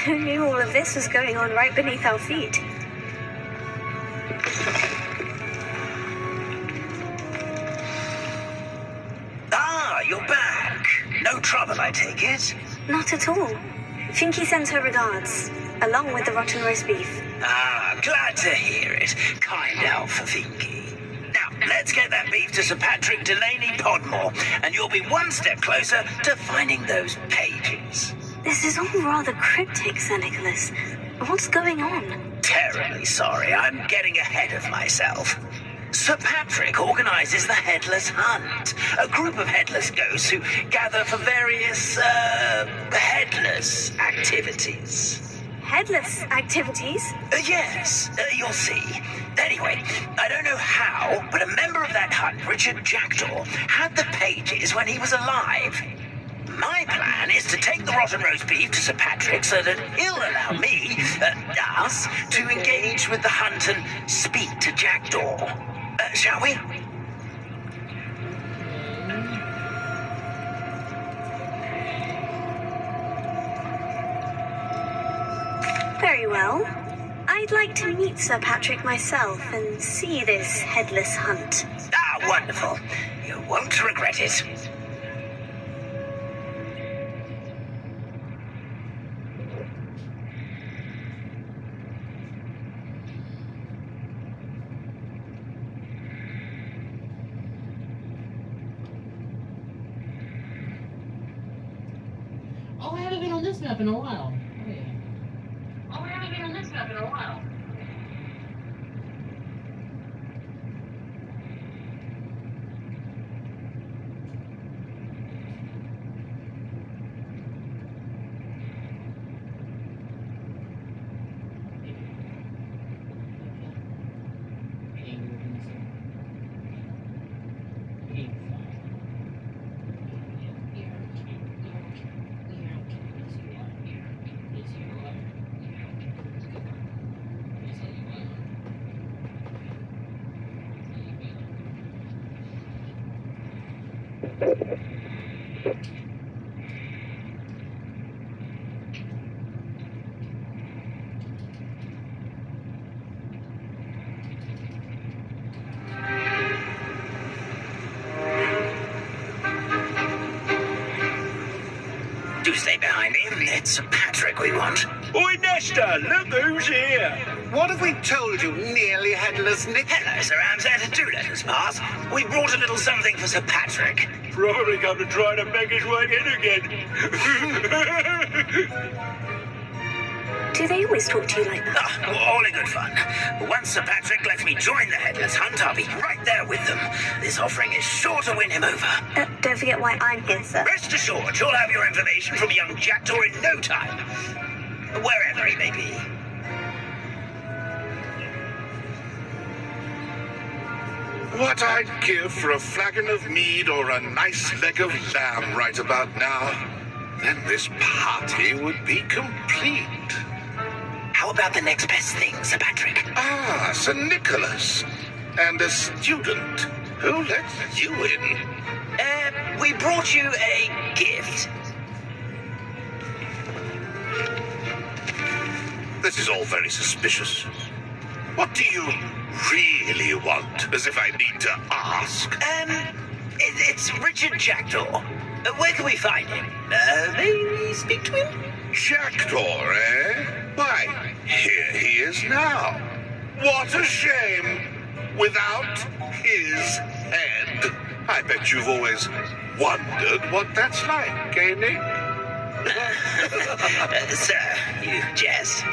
[SPEAKER 5] Who knew all of this was going on right beneath our feet?
[SPEAKER 12] Ah, you're back. No trouble, I take it?
[SPEAKER 5] Not at all. Finky sends her regards, along with the rotten roast beef.
[SPEAKER 12] Ah, glad to hear it. Kind help for Finky. Now, let's get that beef to Sir Patrick Delaney Podmore, and you'll be one step closer to finding those pages.
[SPEAKER 5] This is all rather cryptic, Sir Nicholas. What's going on?
[SPEAKER 12] Terribly sorry, I'm getting ahead of myself. Sir Patrick organizes the Headless Hunt, a group of headless ghosts who gather for various, headless activities.
[SPEAKER 5] Headless activities?
[SPEAKER 12] Yes, you'll see. Anyway, I don't know how, but a member of that hunt, Richard Jackdaw, had the pages when he was alive. My plan is to take the rotten roast beef to Sir Patrick so that he'll allow me, us, to engage with the hunt and speak to Jackdaw. Shall we?
[SPEAKER 5] Very well. I'd like to meet Sir Patrick myself and see this headless hunt.
[SPEAKER 12] Ah, wonderful. You won't regret it.
[SPEAKER 6] Oh, I haven't been on this map in a while. Oh, yeah. Oh, I haven't been on this map in a while.
[SPEAKER 12] Do stay behind me. It's Sir Patrick we want.
[SPEAKER 13] Oi, Nesta, look who's here. What have we told you, nearly headless Nick?
[SPEAKER 12] Hello, Sir Ramsay. Do let us pass. We brought a little something for Sir Patrick.
[SPEAKER 13] Probably come to try to beg his way in again.
[SPEAKER 5] Do they always talk to you like that?
[SPEAKER 12] Oh, all in good fun. Once Sir Patrick lets me join the Headless Hunt, I'll be right there with them. This offering is sure to win him over.
[SPEAKER 5] Don't forget why I'm here, sir.
[SPEAKER 12] Rest assured, you'll have your information from young Jackdaw in no time. Wherever he may be.
[SPEAKER 14] What I'd give for a flagon of mead or a nice leg of lamb right about now. Then this party would be complete.
[SPEAKER 12] How about the next best thing, Sir Patrick?
[SPEAKER 14] Ah, Sir Nicholas. And a student. Who let you in?
[SPEAKER 12] We brought you a gift.
[SPEAKER 14] This is all very suspicious. What do you really want? As if I need to ask.
[SPEAKER 12] It's Richard Jackdaw. Where can we find him? Maybe speak to him?
[SPEAKER 14] Jackdaw, eh? Why, here he is now. What a shame. Without his head. I bet you've always wondered what that's like, eh, Nick?
[SPEAKER 12] Sir, you jest.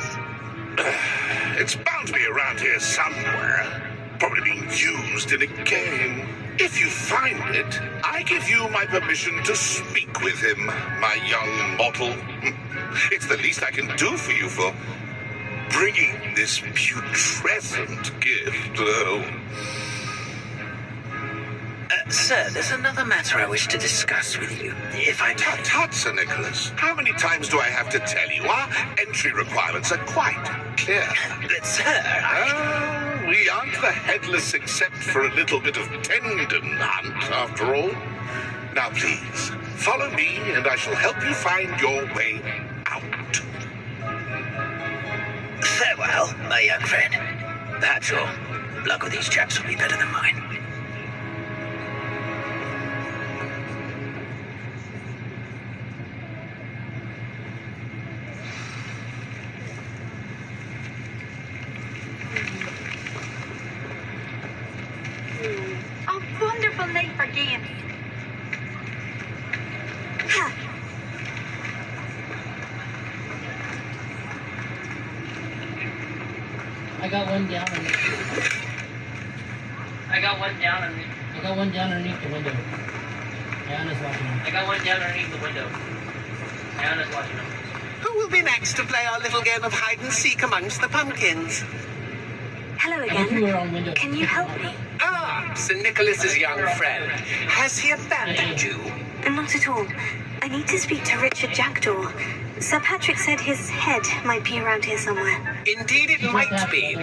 [SPEAKER 14] It's bound to be around here somewhere. Probably being used in a game. If you find it, I give you my permission to speak with him, my young mortal. It's the least I can do for you for bringing this putrescent gift.
[SPEAKER 12] Sir, there's another matter I wish to discuss with you, if I may.
[SPEAKER 14] Tut, Sir Nicholas. How many times do I have to tell you? Our entry requirements are quite clear.
[SPEAKER 12] But, sir,
[SPEAKER 14] we aren't the headless except for a little bit of tendon hunt, after all. Now, please, follow me, and I shall help you find your way out.
[SPEAKER 12] Farewell, my young friend. Perhaps your luck with these chaps will be better than mine.
[SPEAKER 15] A wonderful night for games.
[SPEAKER 6] I got one down underneath. I got one down underneath the window. Anna's watching him. I got one down underneath the window. Anna's watching him.
[SPEAKER 13] Who will be next to play our little game of hide and seek amongst the pumpkins?
[SPEAKER 5] Hello again. Can you help me?
[SPEAKER 13] Ah, Sir Nicholas's young friend. Has he abandoned you?
[SPEAKER 5] Not at all. I need to speak to Richard Jackdaw. Sir Patrick said his head might be around here somewhere.
[SPEAKER 13] Indeed it might be.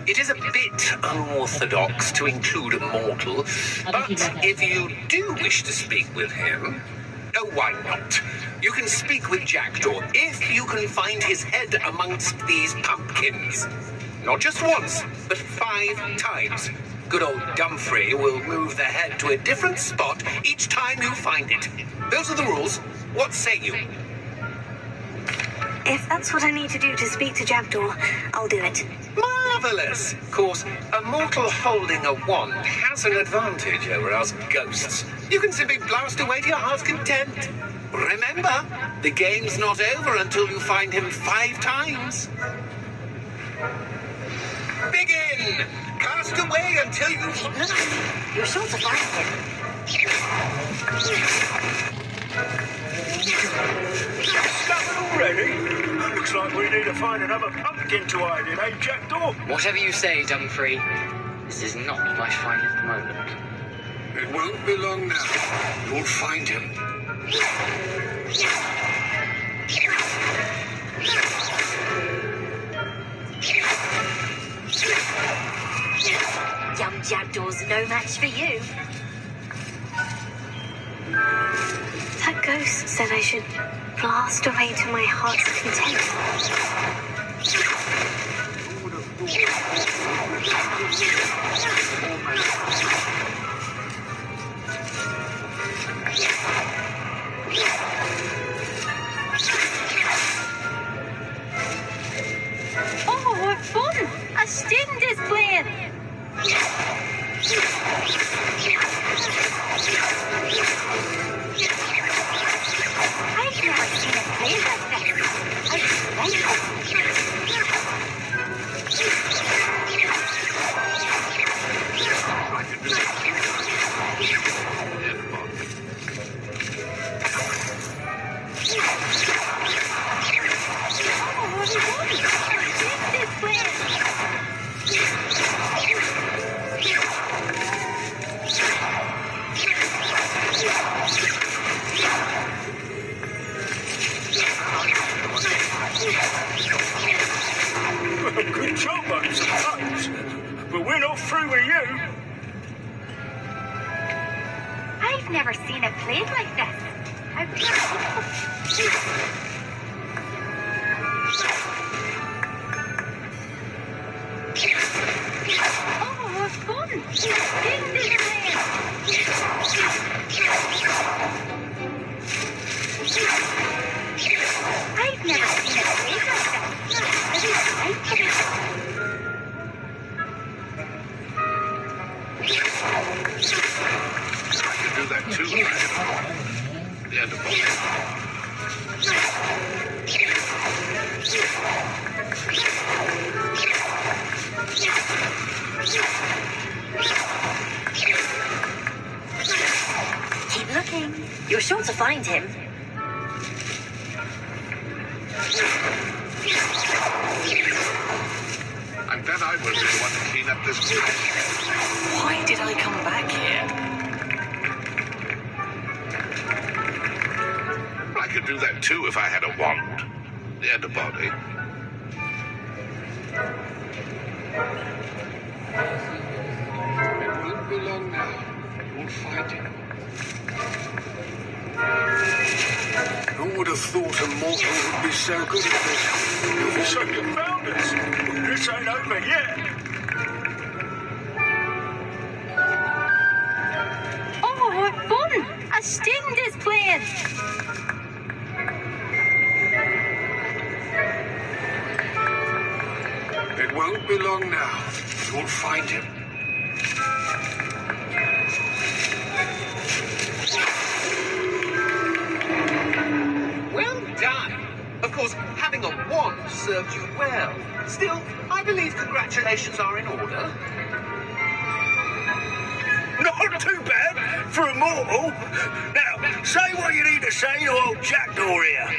[SPEAKER 13] It is a bit unorthodox to include a mortal, but if you do wish to speak with him, why not? You can speak with Jackdaw if you can find his head amongst these pumpkins. Not just once, but 5 times. Good old Dumfrey will move the head to a different spot each time you find it. Those are the rules. What say you?
[SPEAKER 5] If that's what I need to do to speak to Jackdaw, I'll do it.
[SPEAKER 13] Marvelous! Of course, a mortal holding a wand has an advantage over us ghosts. You can simply blast away to your heart's content. Remember, the game's not over until you find him 5 times. Begin! Cast away until you...
[SPEAKER 1] You're sure to find him.
[SPEAKER 13] Stuff already? Looks like we need to find another pumpkin to hide in, eh, Jackdaw?
[SPEAKER 10] Whatever you say, Dumfrey. This is not my finest moment.
[SPEAKER 14] It won't be long now. You'll find him.
[SPEAKER 1] Young Jackdaw's no match for you.
[SPEAKER 5] ghost said I should blast away to my heart's content.
[SPEAKER 1] Oh, what fun! A student is playing! I've never seen it played like that. I like it.
[SPEAKER 15] Good job, Bones and Toes. But we're not through with you.
[SPEAKER 1] I've never seen it played like this. Oh, what fun! Student is playing! I've never seen it played like this.
[SPEAKER 14] I could do that too. Yeah, the
[SPEAKER 1] Keep looking. You're sure to find him.
[SPEAKER 14] I bet I will be the one to clean up this mess.
[SPEAKER 9] Why did I come back here?
[SPEAKER 14] I could do that too if I had a wand. And a body. It won't be long now. You'll find it.
[SPEAKER 15] Who would have thought a mortal would be so good at this? So you found us. This ain't over yet.
[SPEAKER 1] Oh, what fun! A student is playing!
[SPEAKER 15] It won't be long now. You'll find him.
[SPEAKER 13] Well done. Of course, having a wand served you well. Still, I believe congratulations are in order.
[SPEAKER 15] Not too bad for a mortal. Now, say what you need to say to old Jackdaw here.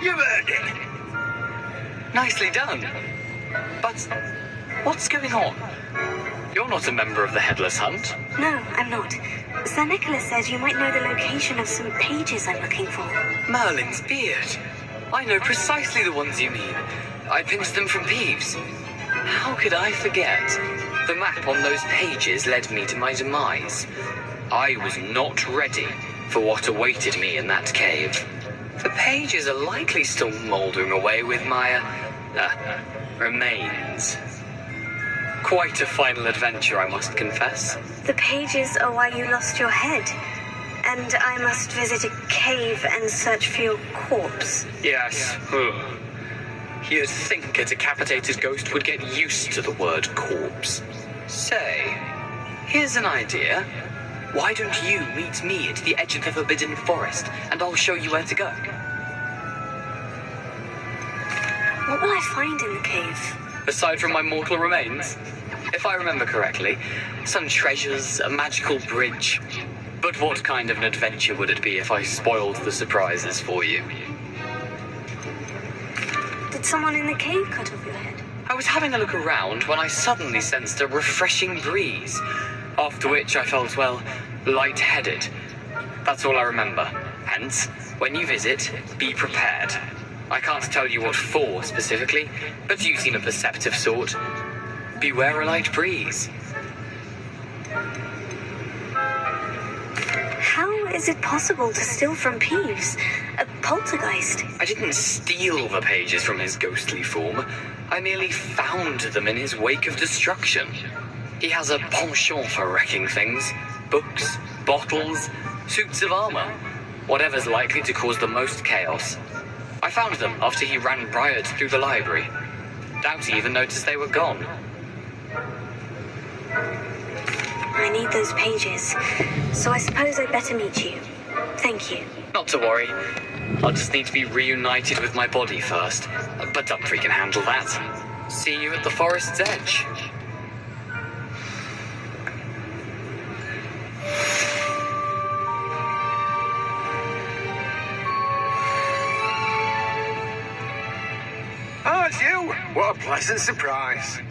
[SPEAKER 15] You've earned it.
[SPEAKER 10] Nicely done. But what's going on? You're not a member of the Headless Hunt.
[SPEAKER 5] No, I'm not. Sir Nicholas said you might know the location of some pages I'm looking for.
[SPEAKER 10] Merlin's beard. I know precisely the ones you mean. I pinched them from Peeves. How could I forget? The map on those pages led me to my demise. I was not ready for what awaited me in that cave. The pages are likely still mouldering away with my, remains. Quite a final adventure, I must confess.
[SPEAKER 5] The pages are why you lost your head. And I must visit a cave and search for your corpse.
[SPEAKER 10] Yes. You'd think a decapitated ghost would get used to the word corpse. Say, here's an idea. Why don't you meet me at the edge of the Forbidden Forest, and I'll show you where to go?
[SPEAKER 5] What will I find in the cave?
[SPEAKER 10] Aside from my mortal remains? If I remember correctly, some treasures, a magical bridge. But what kind of an adventure would it be if I spoiled the surprises for you?
[SPEAKER 5] Did someone in the cave cut off your head?
[SPEAKER 10] I was having a look around when I suddenly sensed a refreshing breeze, after which I felt, well, lightheaded. That's all I remember. Hence, when you visit, be prepared. I can't tell you what for specifically, but you seem a perceptive sort. Beware a light breeze.
[SPEAKER 5] How is it possible to steal from Peeves? A poltergeist?
[SPEAKER 10] I didn't steal the pages from his ghostly form. I merely found them in his wake of destruction. He has a penchant for wrecking things. Books, bottles, suits of armor. Whatever's likely to cause the most chaos. I found them after he ran riot through the library. Doubt he even noticed they were gone.
[SPEAKER 5] I need those pages, so I suppose I'd better meet you. Thank you.
[SPEAKER 10] Not to worry. I'll just need to be reunited with my body first. But Dumfries can handle that. See you at the forest's edge.
[SPEAKER 15] Oh, it's you! What a pleasant surprise.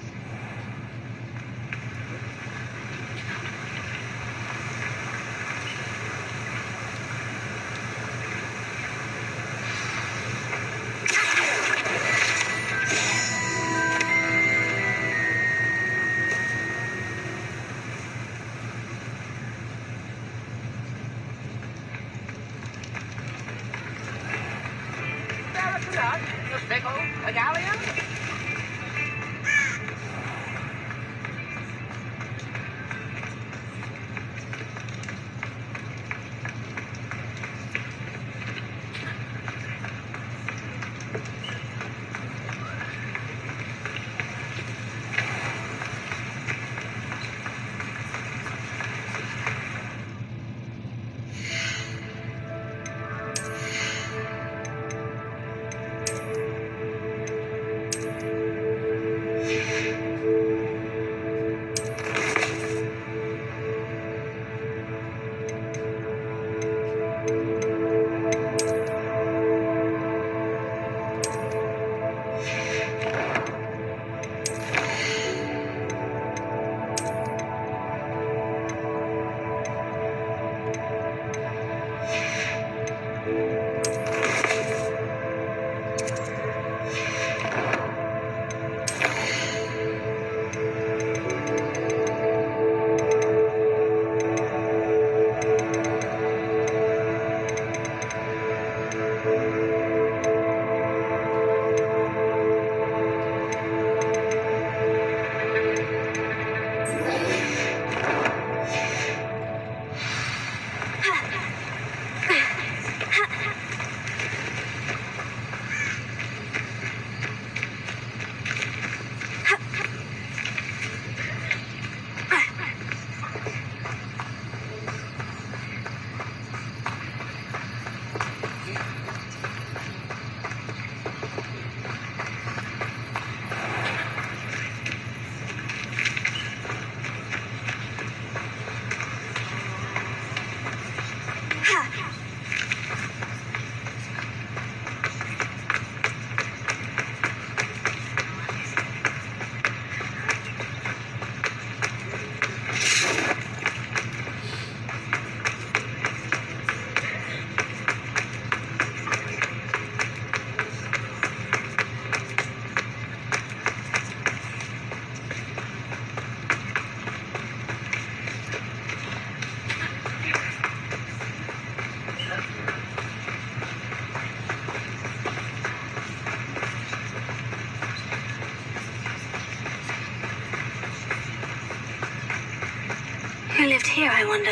[SPEAKER 5] Who lived here, I wonder?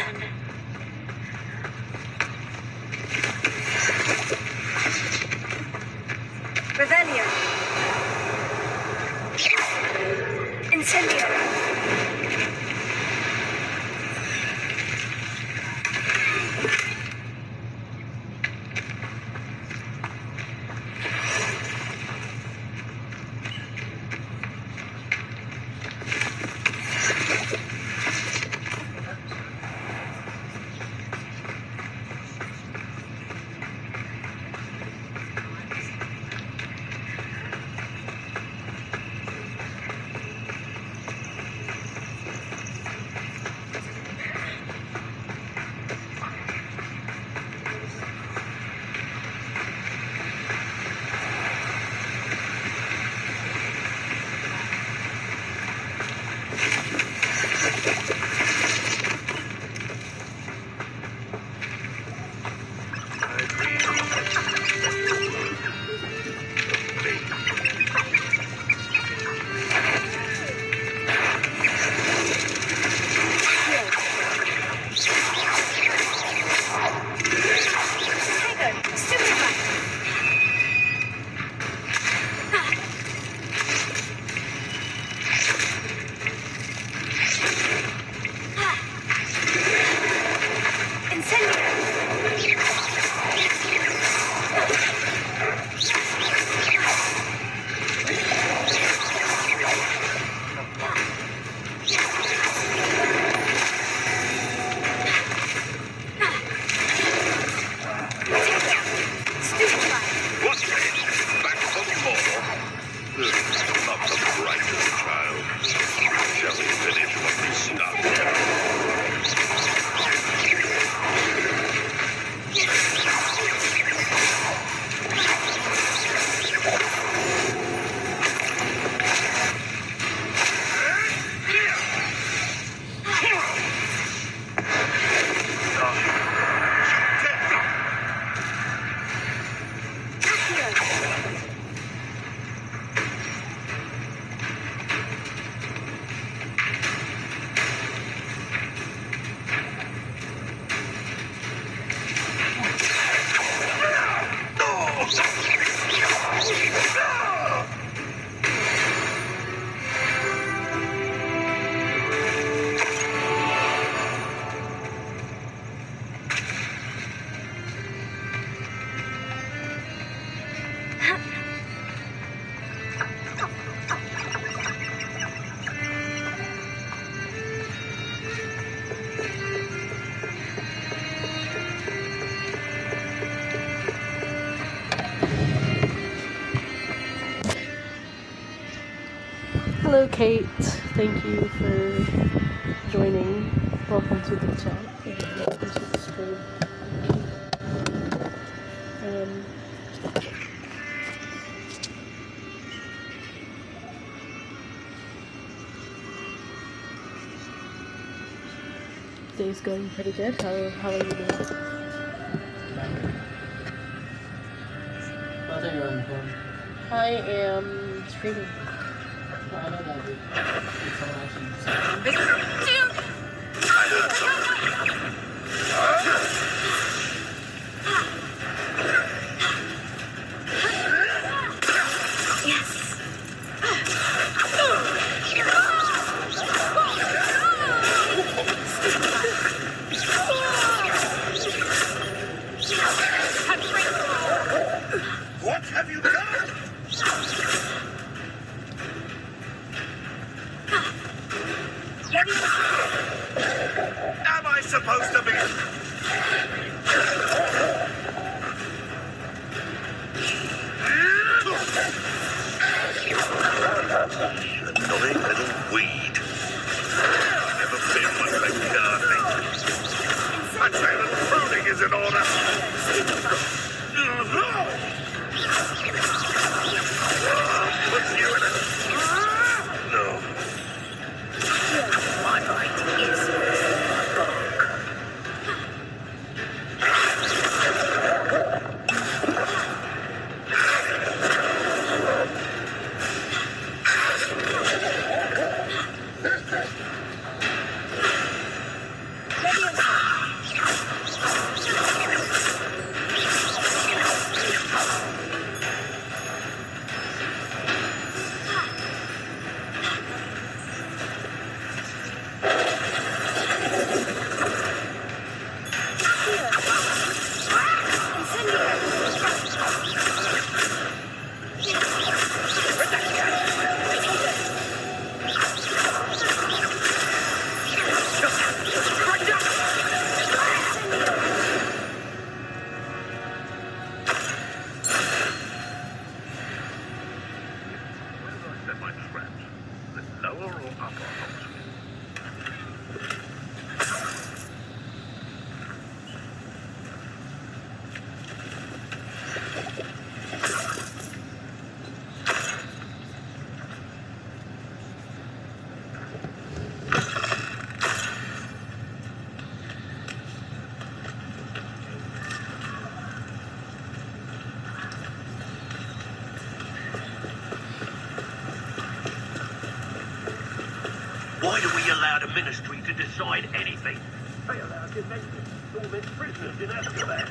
[SPEAKER 5] Revelio. Incendio.
[SPEAKER 3] Hello, Kate. Thank you for joining. Welcome to the chat. Welcome to the stream. Day's going pretty good. How are you doing?
[SPEAKER 6] I think you're on the phone.
[SPEAKER 3] I am streaming.
[SPEAKER 6] No, I know that, dude. Did someone actually say
[SPEAKER 14] I heard something. What have you done? Am I supposed to be? Annoying little weed. Never been much like gardening. I'd say little pruning is in order. Put you in it. No.
[SPEAKER 1] My bite is a bog.
[SPEAKER 14] Set my traps. The lower or upper house? Why do we allow the ministry to decide anything? They allow convicted, torment prisoners in Azkaban.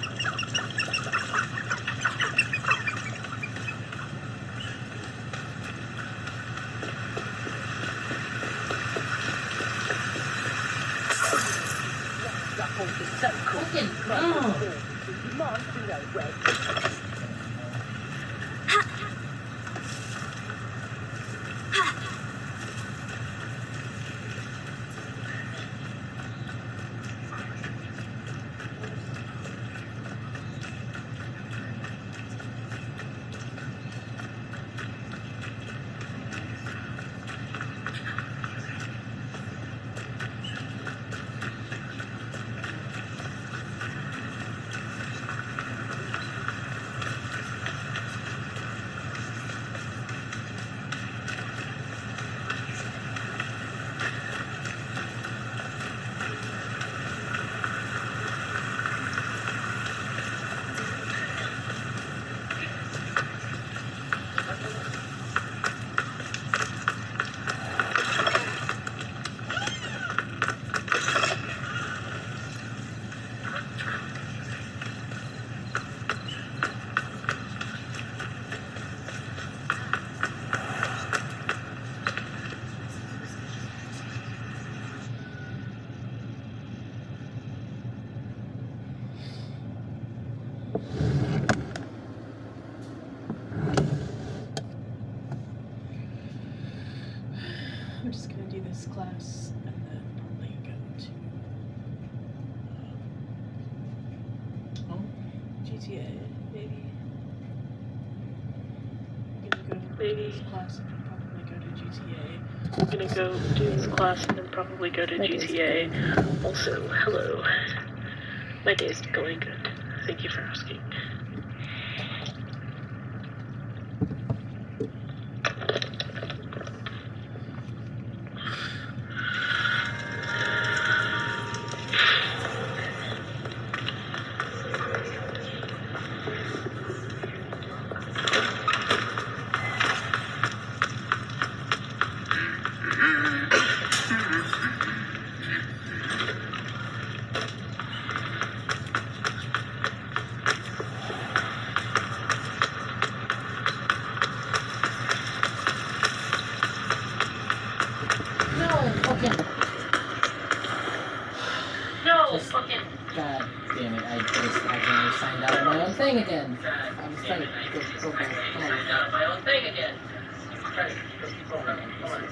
[SPEAKER 3] I'm just gonna do this class and then probably go to GTA, maybe. I'm gonna go to this class and then probably go to I'm gonna go do this class and then probably go to GTA. Also, hello. My day's going good. Thank you for asking.
[SPEAKER 6] God damn it, I just accidentally signed out of my own thing again. I'm just trying to go back. Come on. Out of my own thing again. Try to go again. Come on.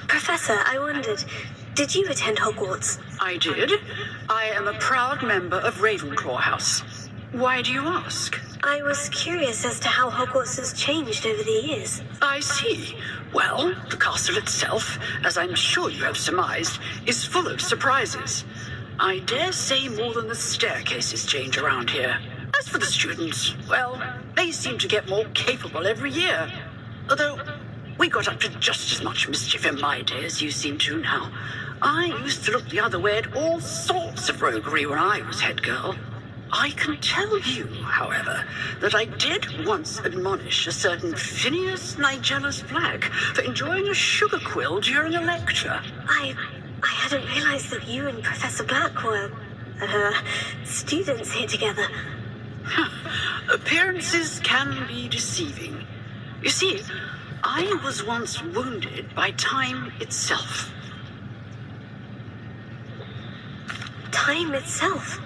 [SPEAKER 5] Professor, I wondered, did you attend Hogwarts?
[SPEAKER 16] I did. I am a proud member of Ravenclaw House. Why do you ask?
[SPEAKER 5] I was curious as to how Hogwarts has changed over the years.
[SPEAKER 16] I see. Well, the castle itself, as I'm sure you have surmised, is full of surprises. I dare say more than the staircases change around here. As for the students, well, they seem to get more capable every year. Although, we got up to just as much mischief in my day as you seem to now. I used to look the other way at all sorts of roguery when I was head girl. I can tell you, however, that I did once admonish a certain Phineas Nigellus Black for enjoying a sugar quill during a lecture.
[SPEAKER 5] I hadn't realized that you and Professor Black were, students here together.
[SPEAKER 16] Appearances can be deceiving. You see, I was once wounded by time itself.
[SPEAKER 5] Time itself?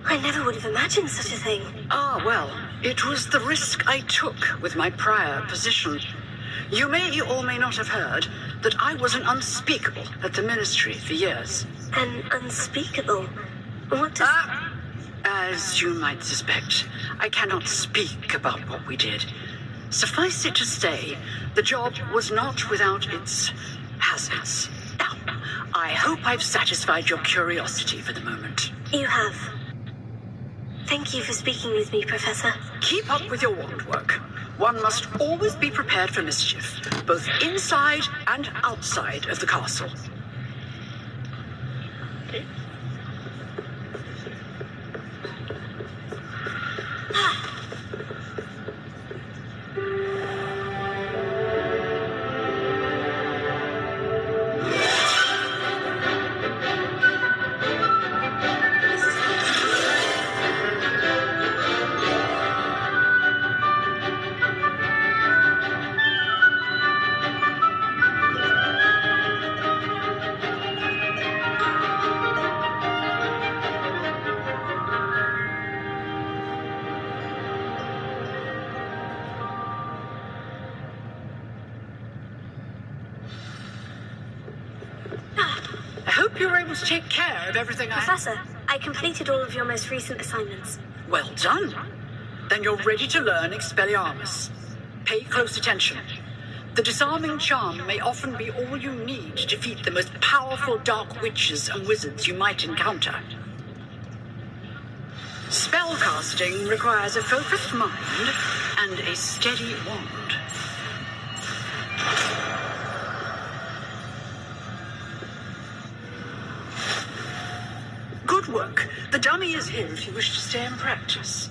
[SPEAKER 5] I never would have imagined such a thing.
[SPEAKER 16] Ah, well, it was the risk I took with my prior position. You may or may not have heard that I was an unspeakable at the Ministry for years.
[SPEAKER 5] An unspeakable? What does...
[SPEAKER 16] As you might suspect, I cannot speak about what we did. Suffice it to say, the job was not without its hazards. Now, I hope I've satisfied your curiosity for the moment.
[SPEAKER 5] You have. Thank you for speaking with me, Professor.
[SPEAKER 16] Keep up with your wand work. One must always be prepared for mischief, both inside and outside of the castle.
[SPEAKER 3] Okay.
[SPEAKER 16] I hope you were able to take care of everything.
[SPEAKER 5] Professor, I completed all of your most recent assignments.
[SPEAKER 16] Well done. Then you're ready to learn Expelliarmus. Pay close attention. The disarming charm may often be all you need to defeat the most powerful dark witches and wizards you might encounter. Spellcasting requires a focused mind and a steady wand. The dummy is here if you wish to stay and practice.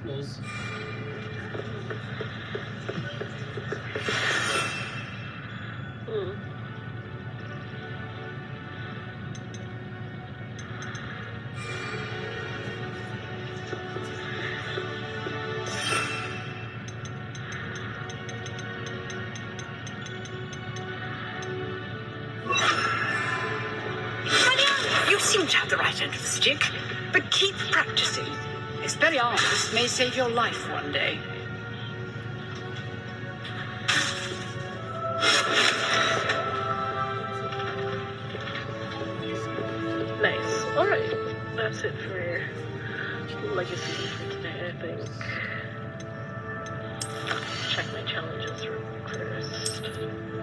[SPEAKER 6] Close.
[SPEAKER 16] You seem to have the right end of the stick, but keep practicing. Expelliarmus may save your life one day.
[SPEAKER 3] Nice. Alright. That's it for Legacy for today, I think. Check my challenges real quick first.